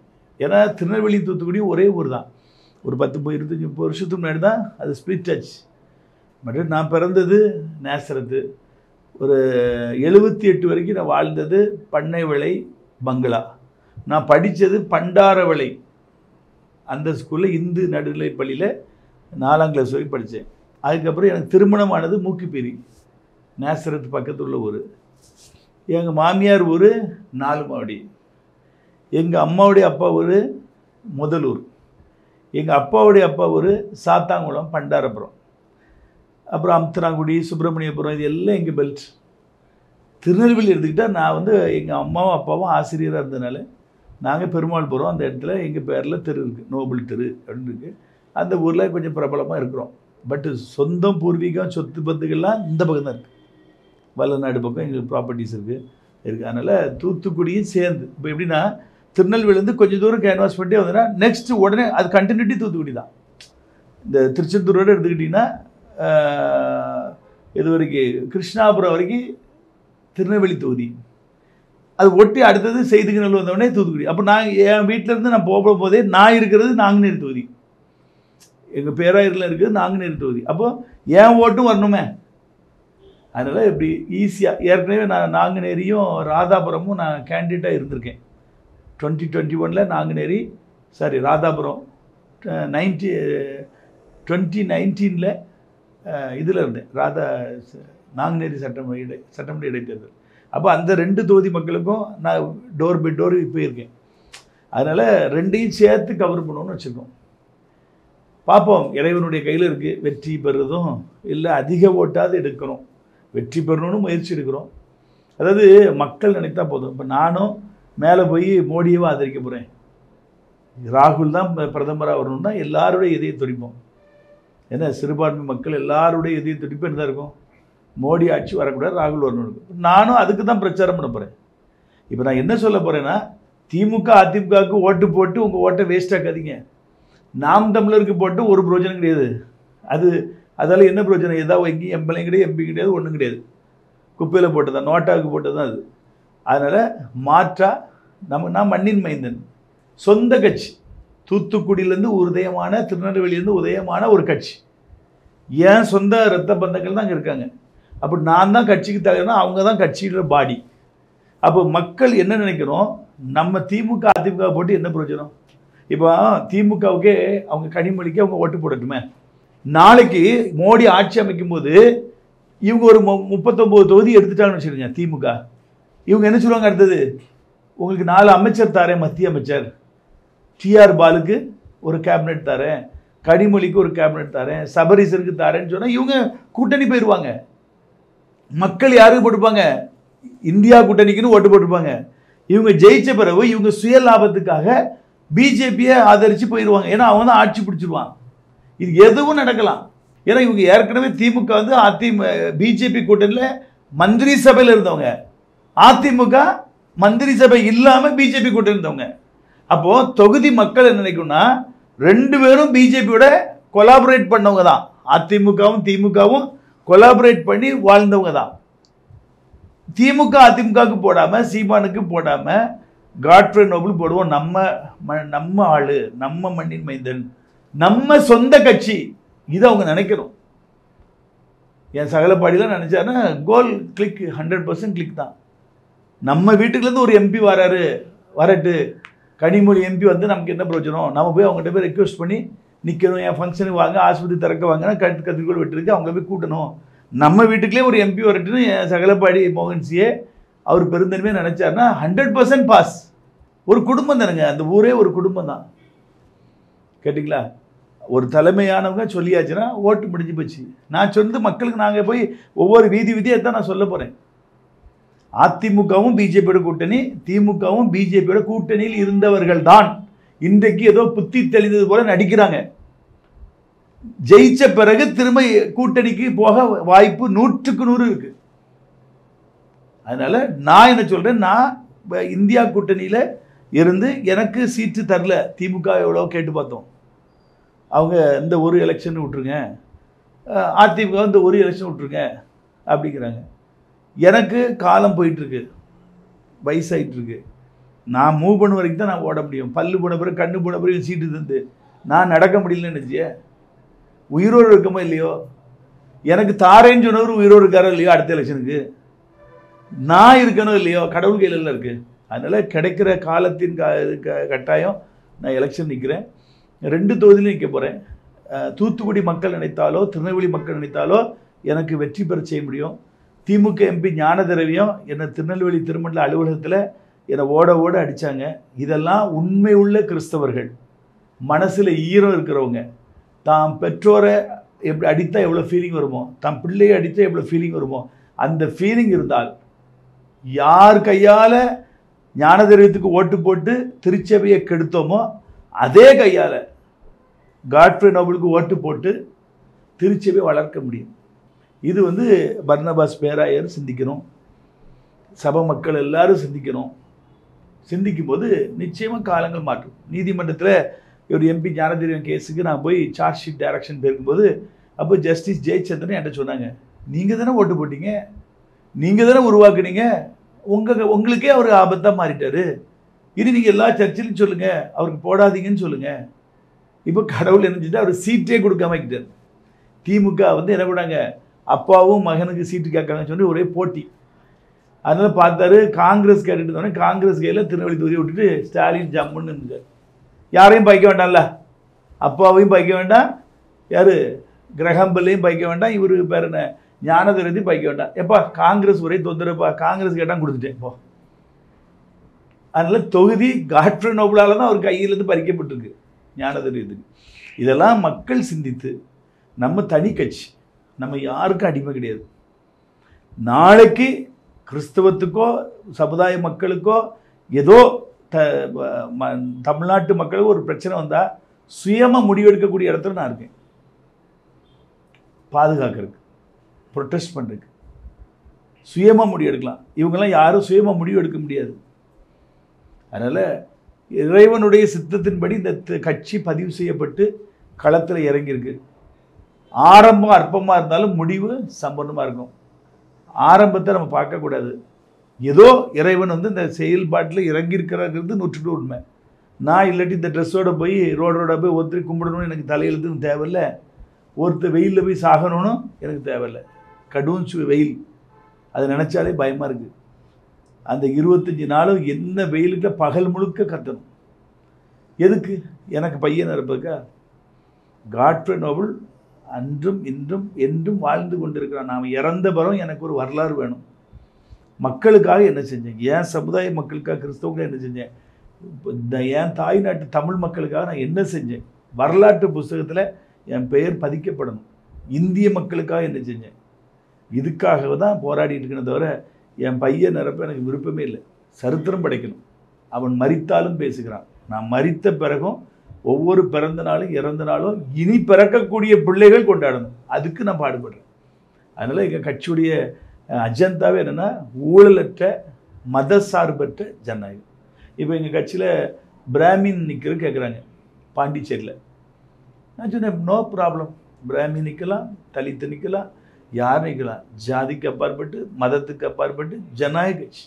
Speaker 3: ஏன்னா திருநெல்வேலி தூத்துக்குடி ஒரே ஊர் தான். ஒரு 10-25 வருஷத்துக்கு முன்னாடி தான் அது ஸ்பிளிட் ஆச்சு. பட் நான் பிறந்தது நேசரத்து. ஒரு 78 வரைக்கும் நான் வாழ்ந்தது பண்ணை விளை பங்களா. நான் படித்தது பண்டாரவிளை அந்த ஸ்கூலில் இந்து நடுநிலை பள்ளியில் 4ஆம் கிளாஸ் வரைக்கும் படித்தேன். அதுக்கப்புறம் எனக்கு திருமணமானது மூக்குப்பேரி, நேசரத்து பக்கத்தில் உள்ள ஊர். எங்கள் மாமியார் ஊர் நாலுமாவடி. எங்கள் அம்மாவுடைய அப்பா ஊர் முதலூர். எங்கள் அப்பாவுடைய அப்பா ஊர் சாத்தாங்குளம் பண்டாரபுரம். அப்புறம் அம்தராங்குடி, சுப்பிரமணியபுரம், இது எல்லாம் எங்கள் பெல்ட். திருநெல்வேலி எடுத்துக்கிட்டால் நான் வந்து எங்கள் அம்மாவும் அப்பாவும் ஆசிரியராக இருந்ததுனால நாங்கள் பெருமாள்புரம் அந்த இடத்துல எங்கள் பேரில் தெரு இருக்குது, நோபல் தெரு அப்படின்னு இருக்குது. அந்த ஊரில் கொஞ்சம் பிரபலமாக இருக்கிறோம். பட்டு சொந்தம் பூர்வீகம் சொத்து பத்துக்கள்லாம் இந்த பக்கம் தான் இருக்குது. வல்லநாடு பக்கம் எங்களுக்கு ப்ராப்பர்ட்டிஸ் இருக்குது. அதனால் தூத்துக்குடியும் சேர்ந்து இப்போ எப்படின்னா திருநெல்வேலிலேருந்து கொஞ்சம் தூரம் கேன்வாஸ் பண்ணிட்டே வந்தோன்னா நெக்ஸ்ட் உடனே அது கண்டினியூட்டி தூத்துக்குடி தான். இந்த திருச்செந்தூரோடு எடுத்துக்கிட்டிங்கன்னா இது வரைக்கும் கிருஷ்ணாபுரம் வரைக்கும் திருநெல்வேலி தொகுதி. அது ஒட்டி அடுத்தது செய்திகள் வந்தோடனே தூத்துக்குடி. அப்போ நான் என் வீட்டிலேருந்து நான் போகும்போதே நான் இருக்கிறது நாங்குநேரி தொகுதி. எங்கள் பேராயரில் இருக்குது நாங்குநேரி தொகுதி. அப்போது என் ஓட்டும் வரணுமே. அதனால் இப்படி ஈஸியாக ஏற்கனவே நான் நாங்குநேரியும் ராதாபுரமும் நான் கேண்டிடேட்டாக இருந்திருக்கேன். 2021 நாங்குநேரி ராதாபுரம் 2019 இதில் இருந்தேன். நாங்குநேரி சட்டமன்ற இடைத்தேர்தல். அப்போ அந்த 2 தொகுதி மக்களுக்கும் நான் டோர் பை டோர் போயிருக்கேன். அதனால் 2ஐயும் சேர்த்து கவர் பண்ணணும்னு வச்சுருக்கோம். பார்ப்போம், இறைவனுடைய கையில் இருக்குது. வெற்றி பெறுறதும் இல்லை அதிக ஓட்டாவது எடுக்கணும், வெற்றி பெறணும்னு முயற்சி எடுக்கிறோம். அதாவது மக்கள் நினைத்தா போதும். இப்போ நானும் மேலே போய் மோடியவே ஆதரிக்க போகிறேன், ராகுல் தான் பிரதமராக வரணும்னா எல்லாருடைய இதய துடிப்போம். ஏன்னா சிறுபான்மை மக்கள் எல்லாருடைய இதய துடிப்பு என்ன தான் இருக்கும், மோடி ஆட்சி வரக்கூடாது, ராகுல் வரணும் இருக்கும். நானும் அதுக்கு தான் பிரச்சாரம் பண்ண போகிறேன். இப்போ நான் என்ன சொல்ல போகிறேன்னா, திமுக அதிமுகவுக்கு ஓட்டு போட்டு உங்கள் ஓட்டை வேஸ்ட் ஆக்காதீங்க. நாம் தமிழருக்கு போட்டு ஒரு பிரயோஜனம் கிடையாது. அதால் என்ன பிரயோஜனம்? ஏதாவது எங்கேயும் எம்எல்ஏ கிடையாது, எம்பி கிடையாது, ஒன்றும் கிடையாது. குப்பையில் போட்டதான், நோட்டாவுக்கு போட்டது தான் அது. அதனால் மாற்றா நான் மண்ணின் மைந்தன், சொந்த கட்சி, தூத்துக்குடியிலேருந்து உதயமான, திருநெல்வேலியிலேருந்து உதயமான ஒரு கட்சி. ஏன் சொந்த இரத்த பந்தங்கள் தான் அங்கே இருக்காங்க. அப்போ நான் தான் கட்சிக்கு தகுதினா அவங்க தான் கட்சியோட பாடி. அப்போ மக்கள் என்ன நினைக்கிறோம், நம்ம திமுக அதிமுக போட்டு என்ன பிரயோஜனம்? இப்போ திமுகவுக்கே அவங்க கனிமொழிக்கு அவங்க ஓட்டு போடட்டுமே. நாளைக்கு மோடி ஆட்சி அமைக்கும் போது இவங்க ஒரு 39 தொகுதி எடுத்துட்டாங்கன்னு வச்சுருங்க திமுக. இவங்க என்ன சொல்லுவாங்க, அடுத்தது உங்களுக்கு 4 அமைச்சர் தரேன், மத்திய அமைச்சர். டிஆர் பாலுக்கு ஒரு கேபினெட் தரேன், கனிமொழிக்கு ஒரு கேபினெட் தரேன், சபரீசருக்கு தரேன்னு சொன்னால் இவங்க கூட்டணி போயிடுவாங்க. மக்கள் யாருக்கு போட்டுப்பாங்க? இந்தியா கூட்டணிக்குன்னு ஓட்டு போட்டுப்பாங்க. இவங்க ஜெயிச்ச பிறகு இவங்க சுய லாபத்துக்காக பிஜேபியை ஆதரித்து போயிடுவாங்க. ஏன்னா அவங்க தான் ஆட்சி பிடிச்சிருவாங்க. இது எதுவும் நடக்கலாம். ஏன்னா இவங்க ஏற்கனவே திமுக வந்து பிஜேபி கூட்டணியில் மந்திரி சபையில் இருந்தவங்க, அதிமுக மந்திரி சபை இல்லாமல் பிஜேபி கூட்டணி இருந்தவங்க. அப்போது தொகுதி மக்கள் என்ன நினைக்கும்னா, 2 பேரும் பிஜேபியோட கொலாபரேட் பண்ணவங்க தான். அதிமுகவும் திமுகவும் கொலாபரேட் பண்ணி வாழ்ந்தவங்க தான். திமுக அதிமுகவுக்கு போடாமல், சீமானுக்கு போடாமல் காட்ஃப்ரே நோபல் போடுவோம். நம்ம ஆளு, நம்ம மண்ணின் மைந்தன், நம்ம சொந்த கட்சி, இதை அவங்க நினைக்கணும். என் சகலப்பாடிலாம் நினச்சாருன்னா கோல் கிளிக், 100% கிளிக் தான். நம்ம வீட்டுக்குலேருந்து ஒரு எம்பி வரட்டு, கனிமொழி எம்பி வந்து நமக்கு என்ன பிரயோஜனம்? நம்ம போய் அவங்ககிட்ட போய் ரெக்வஸ்ட் பண்ணி நிற்கணும். என் ஃபங்க்ஷனுக்கு வாங்க, ஆஸ்பத்திரி திறக்க வாங்கினா கத்திரிக்கோள் வெட்டுருக்கு, அவங்கள போய் கூட்டணும். நம்ம வீட்டுக்குள்ளே ஒரு எம்பி வரட்டுன்னு என் சகலப்பாடி மோகன்சியே அவர் பெருந்தன்மையாக நினச்சாருன்னா 100% பாஸ். ஒரு குடும்பம் தானுங்க, அந்த ஊரே ஒரு குடும்பம் தான். கேட்டிங்களா? ஒரு தலைமையானவங்க சொல்லியாச்சுன்னா ஓட்டு முடிஞ்சு போச்சு. நான் சொன்னது மக்களுக்கு நாங்கள் போய் ஒவ்வொரு வீதியாக தான் நான் சொல்ல போகிறேன். அதிமுகவும் பிஜேபியோட கூட்டணி, திமுகவும் பிஜேபியோட கூட்டணியில் இருந்தவர்கள் தான் இன்றைக்கு ஏதோ புத்தி தெளிந்தது போல நடிக்கிறாங்க. ஜெயிச்ச பிறகு திரும்ப கூட்டணிக்கு போக வாய்ப்பு 100க்கு 100 இருக்கு. அதனால நான் என்ன சொல்றேன், நான் இந்தியா கூட்டணியில் இருந்து எனக்கு சீட்டு தரல. திமுக எவ்வளோ கேட்டு பார்த்தோம், அவங்க இந்த ஒரு எலெக்ஷன் விட்டுருங்க, அதிமுக இந்த ஒரு எலெக்ஷன் விட்டுருங்க அப்படிங்கிறாங்க. எனக்கு காலம் போயிட்டுருக்கு. வயசாகிட்டு இருக்கு. நான் மூவ் பண்ண வரைக்கும் தான் நான் ஓட முடியும். பல்லு போன பிறகு கண்ணு போன பிறகு சீட்டு தந்து நான் நடக்க முடியலன்னு நினச்சியே. உயிரோடு இருக்கமோ இல்லையோ, எனக்கு தாரேன்னு சொன்னவர் உயிரோடு இருக்காரோ இல்லையோ, அடுத்த எலெக்ஷனுக்கு நான் இருக்கணும் இல்லையோ, கடவுள் கையில இருக்கு. அதனால் கிடைக்கிற காலத்தின் கட்டாயம் நான் எலெக்ஷன் நிற்கிறேன். 2 தொகுதியிலும் நிற்க போகிறேன். தூத்துக்குடி மக்கள் நினைத்தாலோ திருநெல்வேலி மக்கள் நினைத்தாலோ எனக்கு வெற்றி பெற செய்ய முடியும். திமுக எம்பி ஞான திரவியம் என்னை திருநெல்வேலி திருமண்டல அலுவலகத்தில் என்னை ஓட ஓட அடித்தாங்க. இதெல்லாம் உண்மை உள்ள கிறிஸ்தவர்கள், மனசில் ஈரம் இருக்கிறவங்க. தாம் பெற்றோரை எப்படி அடித்தா எவ்வளோ ஃபீலிங் வருமோ, தம் பிள்ளையை அடித்தா எவ்வளோ ஃபீலிங் வருமோ, அந்த ஃபீலிங் இருந்தால் யார் கையால் ஞான திரவியத்துக்கு ஓட்டு போட்டு திருச்சபையை கெடுத்தோமோ அதே கையால் காட்ஃப்ரே நோபலுக்கு ஓட்டு போட்டு திருச்சபையை வளர்க்க முடியும். இது பர்னபாஸ் பேராயர் சிந்திக்கணும், சபை மக்கள் எல்லாரும் சிந்திக்கணும். சிந்திக்கும் போது நிச்சயமாக காலங்கள் மாற்றும். நீதிமன்றத்தில் ஒரு எம்பி ஞானதிரவியம் கேஸுக்கு நான் போய் சார்ஜ் ஷீட் டைரக்ஷன் போயிருக்கும்போது அப்போ ஜஸ்டிஸ் ஜெயச்சந்திரன் என்கிட்ட சொன்னாங்க, நீங்கள் தானே ஓட்டு போட்டீங்க, நீங்கள் தானே உருவாக்குனீங்க, உங்களுக்கே அவர் ஆபத்தாக மாறிட்டார், இனி நீங்கள் எல்லா சர்ச்சிலும் சொல்லுங்கள் அவருக்கு போடாதீங்கன்னு சொல்லுங்கள். இப்போ கடவுள் என்ன செஞ்சுட்டு அவர் சீட்டே கொடுக்காம வைக்கிட்டார். திமுக என்ன பண்ணாங்க, அப்பாவும் மகனுக்கு சீட்டு கேட்காங்கன்னு சொல்லி ஒரே போட்டி. அதனால் பார்த்தாரு, காங்கிரஸ் கேட்டுட்டு இருந்தோடனே காங்கிரஸ் கையில் திருநெல்வேலி தொகுதியை விட்டுட்டு ஸ்டாலின் ஜம்முன்னு இருந்தார். யாரையும் பைக்க வேண்டாம்ல, அப்பாவையும் பைக்க வேண்டாம், யார் கிரகம்பல்லையும் பைக்க வேண்டாம், இவர் பேர் என்ன ஞானதிரத்தையும் பைக்க வேண்டாம். எப்பா காங்கிரஸ் ஒரே தொந்தரப்பா, காங்கிரஸ் கேட்டால் கொடுத்துட்டேன் இப்போ. அதனால் தொகுதி காட்ஃப்ரே நோபலால் தான் அவர் கையிலேருந்து பறிக்கப்பட்டிருக்கு ஞானதிரத்துக்கு. இதெல்லாம் மக்கள் சிந்தித்து, நம்ம தனி கட்சி, நம்ம யாருக்கும் அடிமை கிடையாது. நாளைக்கு கிறிஸ்தவத்துக்கோ சமுதாய மக்களுக்கோ ஏதோ தமிழ்நாட்டு மக்களுக்கு ஒரு பிரச்சனை வந்தால் சுயமாக முடிவெடுக்கக்கூடிய இடத்துல நான் இருக்கேன். பாதுகாக்கிறதுக்கு, ப்ரொட்டஸ்ட் பண்ணுறதுக்கு சுயமாக முடிவெடுக்கலாம். இவங்கெல்லாம் யாரும் சுயமாக முடிவெடுக்க முடியாது. அதனால் இறைவனுடைய சித்தத்தின்படி இந்த கட்சி பதிவு செய்யப்பட்டு களத்தில் இறங்கியிருக்கு. ஆரம்பம் அற்பமாக இருந்தாலும் முடிவு சம்பூர்ணமாக இருக்கும். ஆரம்பத்தை நம்ம பார்க்கக்கூடாது. ஏதோ இறைவன் இந்த செயல்பாட்டில் இறங்கியிருக்கிறது 100% உண்மை. நான் இல்லாட்டி இந்த ட்ரெஸ்ஸோடு போய் ரோடோட போய் ஒருத்தர் கும்பிடணும்னு எனக்கு தலையெழுத்துன்னு தேவையில்லை, ஒருத்தர் வெயிலில் போய் சாகணும்னு எனக்கு தேவையில்லை. கடும் வெயில், அதை நினச்சாலே பயமாக இருக்குது. அந்த 25 நாளும் என்ன வெயிலுக்கு பகல் முழுக்க கத்தணும். எதுக்கு? எனக்கு பையன் இருப்பதுக்கா? காட்ஃப்ரே நோபல் அன்றும் இன்றும் என்றும் வாழ்ந்து கொண்டிருக்கிறான். நாம் இறந்த பிறகு எனக்கு ஒரு வரலாறு வேணும். மக்களுக்காக என்ன செஞ்சேன், ஏன் சமுதாய மக்களுக்காக, கிறிஸ்தவங்களுக்காக என்ன செஞ்சேன், என் தாய் நாட்டு தமிழ் மக்களுக்காக நான் என்ன செஞ்சேன், வரலாற்று புஸ்தகத்தில் என் பெயர் பதிக்கப்படணும். இந்திய மக்களுக்காக என்ன செஞ்சேன், இதுக்காக தான் போராடிட்டு இருக்கேன். தவிர என் பையன் நிரப்ப எனக்கு விருப்பமே இல்லை. சரித்திரம் படைக்கணும். அவன் மரித்தாலும் பேசுகிறான். நான் மரித்த பிறகும் ஒவ்வொரு பிறந்த நாளும் இறந்த நாளும் இனி பிறக்கக்கூடிய பிள்ளைகள் கொண்டாடணும். அதுக்கு நான் பாடுபடுறேன். அதனால் எங்கள் கட்சியுடைய அஜெண்டாவே என்னென்னா ஊழலற்ற மதசார்பற்ற ஜனநாயகம். இப்போ எங்கள் கட்சியில் பிராமின் நிற்கிறது கேட்குறாங்க பாண்டிச்சேரியில். நான் சொன்னேன், நோ ப்ராப்ளம், பிராமின் நிற்கலாம், தலித்து நிற்கலாம், யார் நிற்கலாம், ஜாதிக்கு அப்பாற்பட்டு மதத்துக்கு அப்பாற்பட்டு ஜனநாயக கட்சி.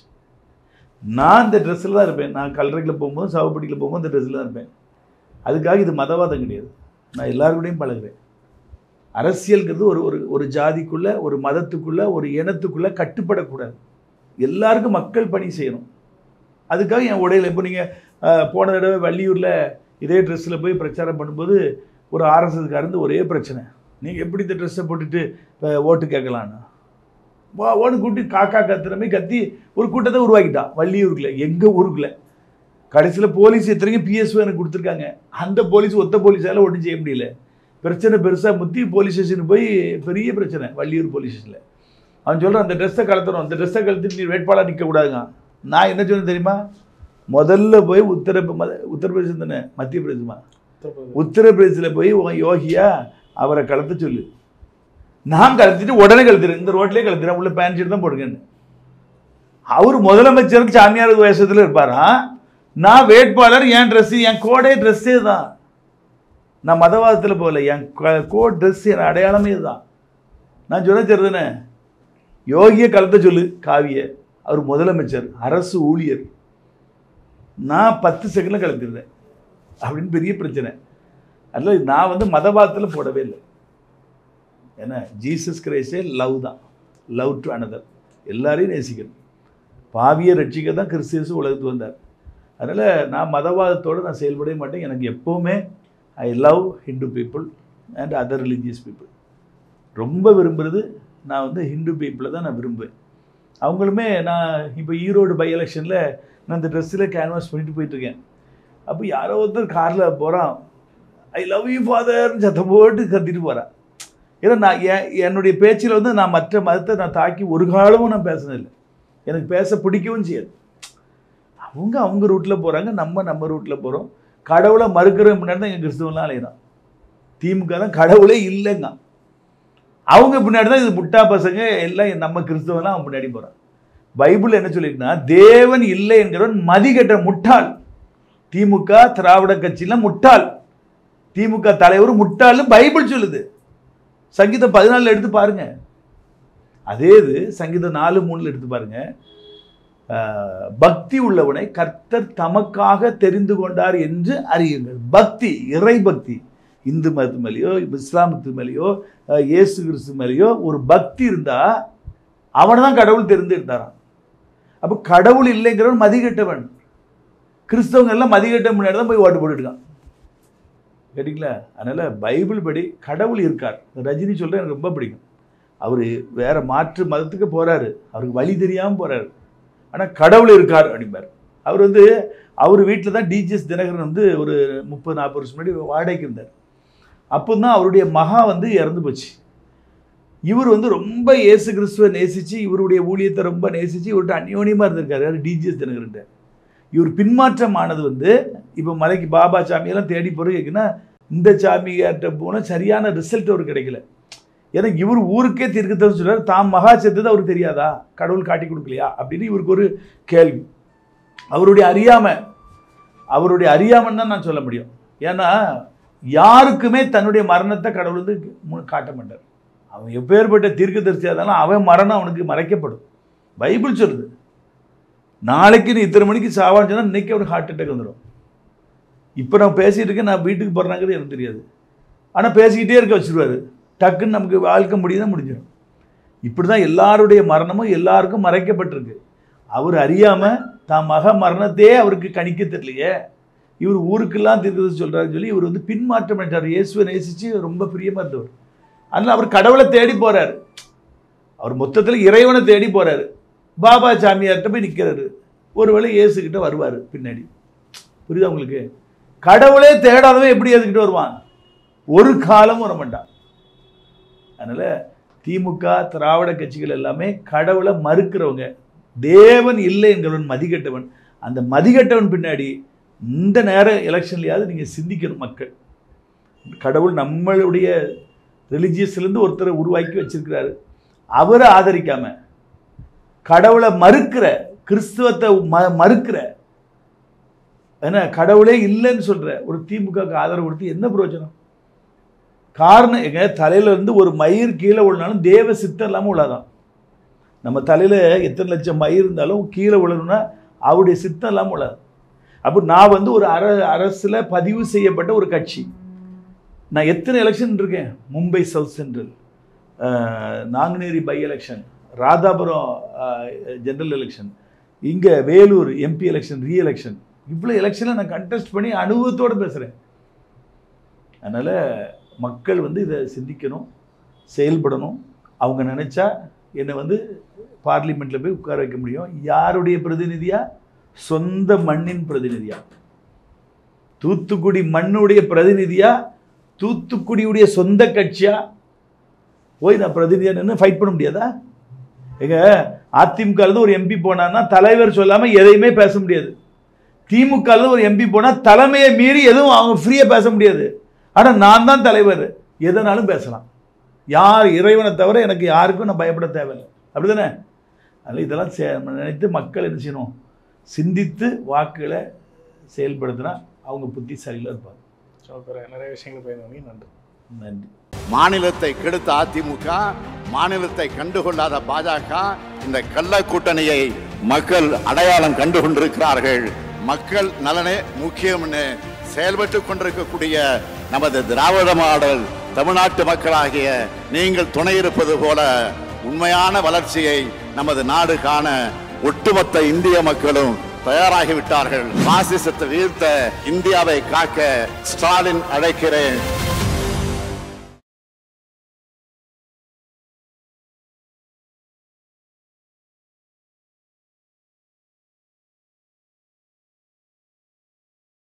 Speaker 3: நான் இந்த ட்ரெஸ்ஸில் தான் இருப்பேன். நான் கல்லறையில் போகும்போது சவப்படியில் போகும்போது இந்த ட்ரெஸ்ஸில் தான் இருப்பேன். அதுக்காக இது மதவாதம் கிடையாது. நான் எல்லாருக்கூடையும் பழகுறேன். அரசியல்ங்கிறது ஒரு ஜாதிக்குள்ளே, ஒரு மதத்துக்குள்ளே, ஒரு இனத்துக்குள்ளே கட்டுப்படக்கூடாது. எல்லாருக்கும் மக்கள் பணி செய்யணும். அதுக்காக என் உடையில் இப்போ நீங்கள் போன தடவை வள்ளியூரில் இதே ட்ரெஸ்ஸில் போய் பிரச்சாரம் பண்ணும்போது ஒரு ஆர்எஸ்எஸ்காரந்து ஒரே பிரச்சனை, நீங்கள் எப்படி இந்த ட்ரெஸ்ஸை போட்டுட்டு ஓட்டு கேட்கலான்னு ஓடு கூட்டி காக்கா கத்துறமே கத்தி ஒரு கூட்டத்தை உருவாக்கிட்டான் வள்ளியூருக்குள்ள, எங்கள் ஊருக்குள்ள. கடைசியில் போலீஸ் எத்தனைக்கும் பிஎஸ்ஓ எனக்கு கொடுத்துருக்காங்க. அந்த போலீஸ் ஒத்த போலீஸால் ஒன்றும் செய்ய முடியல. பிரச்சனை பெருசாக முத்தி போலீஸ் ஸ்டேஷனுக்கு போய் பெரிய பிரச்சனை வள்ளியூர் போலீஸ் ஸ்டேஷனில். அவன் சொல்கிறான், அந்த ட்ரெஸ்ஸை கலத்தணும், அந்த ட்ரெஸ்ஸை கலத்துட்டு நீ வேட்பாளர் நிற்கக்கூடாதுங்க. நான் என்ன சொன்னேன் தெரியுமா, முதல்ல போய் உத்தரப்பிரதேசம் தானே, மத்திய பிரதேசமா, உத்தரப்பிரதேசத்தில் போய் யோகியா அவரை கலத்த சொல்லு. நான் கலத்திட்டு உடனே கலத்துறேன், இந்த ரோட்லேயே கலத்துறேன், உள்ள பேண்ட் ஷர்ட் தான் போடுங்கன்னு. அவர் முதலமைச்சருக்கு சாமியார் வேஷத்தில் இருப்பாரா, நான் வேட்பாளர், என் ட்ரெஸ்ஸு, என் கோடே ட்ரெஸ்ஸே தான். நான் மதவாதத்தில் போகல, என் கோட் ட்ரெஸ் என் அடையாளமே தான். நான் சொன்ன சரிதானே, யோகியை கலத்த சொல்லு, காவியை அவர் முதலமைச்சர், அரசு ஊழியர். நான் 10 செகண்டில் கலந்துருந்தேன் அப்படின்னு பெரிய பிரச்சனை. அதில் நான் வந்து மதவாதத்தில் போடவே இல்லை. ஏன்னா ஜீசஸ் கிரைஸ்டே லவ் தான், லவ் டு அனதர், எல்லாரையும் நேசிக்கணும். பாவியை ரட்சிக்க தான் கிறிஸ்து உலகத்துக்கு வந்தார். அதனால் நான் மதவாதத்தோடு நான் செயல்படவே மாட்டேன். எனக்கு எப்போவுமே I love Hindu people and other religious people. ரொம்ப விரும்புகிறது நான் வந்து ஹிந்து பீப்புளை தான் நான் விரும்புவேன். அவங்களுமே நான் இப்போ ஈரோடு பை எலெக்ஷனில் நான் இந்த ட்ரெஸ்ஸில் கேன்வாஸ் பண்ணிட்டு போயிட்டுருக்கேன். அப்போ யாரோ ஒருத்தர் காரில் போகிறான், ஐ லவ் யூ ஃபாதர்னு சத்தம் போட்டு கத்திட்டு போகிறான். ஏன்னா நான் என்னுடைய பேச்சில் வந்து நான் மற்ற மதத்தை நான் தாக்கி ஒரு காலமும் நான் பேசினதில்லை. எனக்கு பேச பிடிக்கவும் செய்யாது. அவங்க ரூட்டில் போகிறாங்க, நம்ம ரூட்டில் போகிறோம். கடவுளை மறுக்கிற முன்னாடி தான் எங்கள் கிறிஸ்துவெல்லாம் அலையிறான். திமுக தான் கடவுளே இல்லைங்க. அவங்க பின்னாடி தான் இது முட்டா பசங்க எல்லாம், நம்ம கிறிஸ்துவெல்லாம் அவன் பின்னாடி போகிறான். பைபிள் என்ன சொல்லியிருக்குன்னா, தேவன் இல்லை என்கிறவன் மதிகட்ட முட்டாள். திமுக திராவிட கட்சியில் முட்டாள், திமுக தலைவர் முட்டாள்னு பைபிள் சொல்லுது. சங்கீதம் 14 எடுத்து பாருங்க. அதே இது சங்கீதம் 4:3 எடுத்து பாருங்க. பக்தி உள்ளவனை கர்த்தர் தமக்காக தெரிந்து கொண்டார் என்று அறியுங்கள். பக்தி, இறை பக்தி, இந்து மதத்து மேலேயோ இஸ்லாமத்து மேலேயோ இயேசு கிறிஸ்து மேலேயோ ஒரு பக்தி இருந்தா அவனை தான் கடவுள் தெரிந்துட்டாரான். அப்போ கடவுள் இல்லைங்கிறவன் மதிகட்டவன். கிறிஸ்தவங்க எல்லாம் மதிகட்ட முன்னாடி தான் போய் ஓட்டு போட்டுருக்கான். கேட்டிங்களா? அதனால் பைபிள் படி கடவுள் இருக்கார். ரஜினி சொல்கிற எனக்கு ரொம்ப பிடிக்கும். அவர் வேறு மாற்று மதத்துக்கு போகிறாரு, அவருக்கு வழி தெரியாமல் போகிறாரு, ஆனால் கடவுள் இருக்கார் அப்படிம்பார். அவர் வந்து அவர் வீட்டில் தான் டிஜிஎஸ் தினகரன் வந்து ஒரு 30-40 வருஷம் முன்னாடி வாடகைக்கு இருந்தார். அப்போ தான் அவருடைய மகா வந்து இறந்து போச்சு. இவர் வந்து ரொம்ப இயேசு கிறிஸ்துவை நேசித்து இவருடைய ஊழியத்தை ரொம்ப நேசித்து இவர்கிட்ட அந்யோன்யமாக இருந்திருக்காரு. யார்? டிஜிஎஸ் தினகரன். இவர் பின்மாற்றமானது வந்து இப்போ மலைக்கு பாபா சாமியெல்லாம் தேடி போகிறதுக்குன்னா இந்த சாமியார்கிட்ட போனால் சரியான ரிசல்ட் அவருக்கு கிடைக்கல. ஏன்னா இவர் ஊருக்கே தீர்க்கத்தன்னு சொல்கிறார். தாம் மகா செத்தது அவருக்கு தெரியாதா? கடவுள் காட்டி கொடுக்கலையா அப்படின்னு இவருக்கு ஒரு கேள்வி. அவருடைய அறியாமன்னு தான் நான் சொல்ல முடியும். ஏன்னா யாருக்குமே தன்னுடைய மரணத்தை கடவுள் வந்து காட்ட மாட்டார். அவன் எப்பேற்பட்ட தீர்க்கதரிசியாக இருந்தாலும் அவன் மரணம் அவனுக்கு மறைக்கப்படும். பைபிள் சொல்லுது, நாளைக்கு நீ இத்தனை மணிக்கு சாவான்னு சொன்னால் இன்றைக்கி அவனுக்கு ஹார்ட் அட்டாக் வந்துடும். இப்போ நான் பேசிகிட்டு இருக்கேன், நான் வீட்டுக்கு போகிறேனாங்கிறது எனக்கு தெரியாது. ஆனால் பேசிக்கிட்டே இருக்க வச்சுருவாரு. டக்குன்னு நமக்கு வாழ்க்கை முடியுதான் முடிஞ்சிடும். இப்படி தான் எல்லாருடைய மரணமும் எல்லாருக்கும் மறைக்கப்பட்டிருக்கு. அவர் அறியாமல் தான் மக மரணத்தையே அவருக்கு கணிக்க தெரியலையே. இவர் ஊருக்கெல்லாம் தீர்க்கதரிசி சொல்கிறாருன்னு சொல்லி இவர் வந்து பின்மாற்றம் பண்ணிட்டார். இயேசுவை நேசித்து ரொம்ப பிரியமாக இருந்தவர். அதனால் அவர் கடவுளை தேடி போகிறாரு. அவர் மொத்தத்தில் இறைவனை தேடி போகிறாரு. பாபா சாமியார்கிட்ட போய் நிற்கிறாரு. ஒருவேளை இயேசுக்கிட்ட வருவார் பின்னாடி. புரியுதா உங்களுக்கு? கடவுளே தேடாதவன் எப்படி ஏற்றுக்கிட்டு வருவான்? ஒரு காலமும் வர மாட்டான். அதனால் திமுக திராவிட கட்சிகள் எல்லாமே கடவுளை மறுக்கிறவங்க. தேவன் இல்லை என்கிறவன் மதிகட்டவன். அந்த மதிகட்டவன் பின்னாடி இந்த நேர எலெக்ஷன்லையாவது நீங்கள் சிந்திக்கணும். மக்கள் கடவுள் நம்மளுடைய ரிலிஜியஸ்லேருந்து ஒருத்தரை உருவாக்கி வச்சிருக்கிறாரு. அவரை ஆதரிக்காம கடவுளை மறுக்கிற, கிறிஸ்துவத்தை மறுக்கிற, ஏன்னா கடவுளே இல்லைன்னு சொல்கிற ஒரு திமுகவுக்கு ஆதரவு கொடுத்து என்ன பிரயோஜனம்? காரணம் எங்க தலையிலேருந்து ஒரு மயிர் கீழே விழுனாலும் தேவ சித்தம் இல்லாமல் உள்ளதான். நம்ம தலையில் எத்தனை லட்சம் மயிர் இருந்தாலும் கீழே விழணும்னா அவருடைய சித்தம் இல்லாமல் உள்ளது. அப்போ நான் வந்து ஒரு அரசில் பதிவு செய்யப்பட்ட ஒரு கட்சி. நான் எத்தனை எலெக்ஷன் இருக்கேன்? Mumbai south central, Nanguneri by election, Radhapuram general election, இங்கே Vellore MP election, re election, இவ்வளோ எலெக்ஷனில் நான் கண்டெஸ்ட் பண்ணி அனுபவத்தோடு பேசுகிறேன். அதனால் மக்கள் வந்து இதை சிந்திக்கணும், செயல்படணும். அவங்க நினச்சா என்னை வந்து பார்லிமெண்ட்டில் போய் உட்கார வைக்க முடியும். யாருடைய பிரதிநிதியாக? சொந்த மண்ணின் பிரதிநிதியாக, தூத்துக்குடி மண்ணுடைய பிரதிநிதியாக, தூத்துக்குடியுடைய சொந்த கட்சியாக போய் நான் பிரதிநிதியாக நின்று ஃபைட் பண்ண முடியாதா? எங்க அதிமுகலேருந்து ஒரு எம்பி போனான்னா தலைவர் சொல்லாமல் எதையுமே பேச முடியாது. திமுகலேருந்து ஒரு எம்பி போனால் தலைமையை மீறி எதுவும் அவங்க ஃப்ரீயாக பேச முடியாது. ஆனால் நான் தான் தலைவர், எதனாலும் பேசலாம். யார் இறைவனை தவிர எனக்கு யாருக்கும் நான் பயப்பட தேவையில்லை. அப்படி தானே? அதில் இதெல்லாம் நினைத்து மக்கள் என்ன செய்யணும்? சிந்தித்து வாக்குகளை செயல்படுத்தினா அவங்க புத்திசாலியில் இருப்பாங்க.
Speaker 2: நிறைய விஷயங்கள் பயன்படுத்தி நன்றி.
Speaker 3: நன்றி.
Speaker 1: மாநிலத்தை கெடுத்த அதிமுக, மாநிலத்தை கண்டுகொள்ளாத பாஜக இந்த கள்ள கூட்டணியை மக்கள் அடையாளம் கண்டு கொண்டிருக்கிறார்கள். மக்கள் நலனே முக்கியம்னு செயல்பட்டு கொண்டிருக்கக்கூடிய நமது திராவிட மாடல் தமிழ்நாட்டு மக்களாகிய நீங்கள் துணை இருப்பது போல உண்மையான வளர்ச்சியை நமது நாடு காண ஒட்டுமொத்த இந்திய மக்களும் தயாராகிவிட்டார்கள். பாசிசத்தை வீழ்த்த இந்தியாவை காக்க ஸ்டாலின் அழைக்கிறேன்.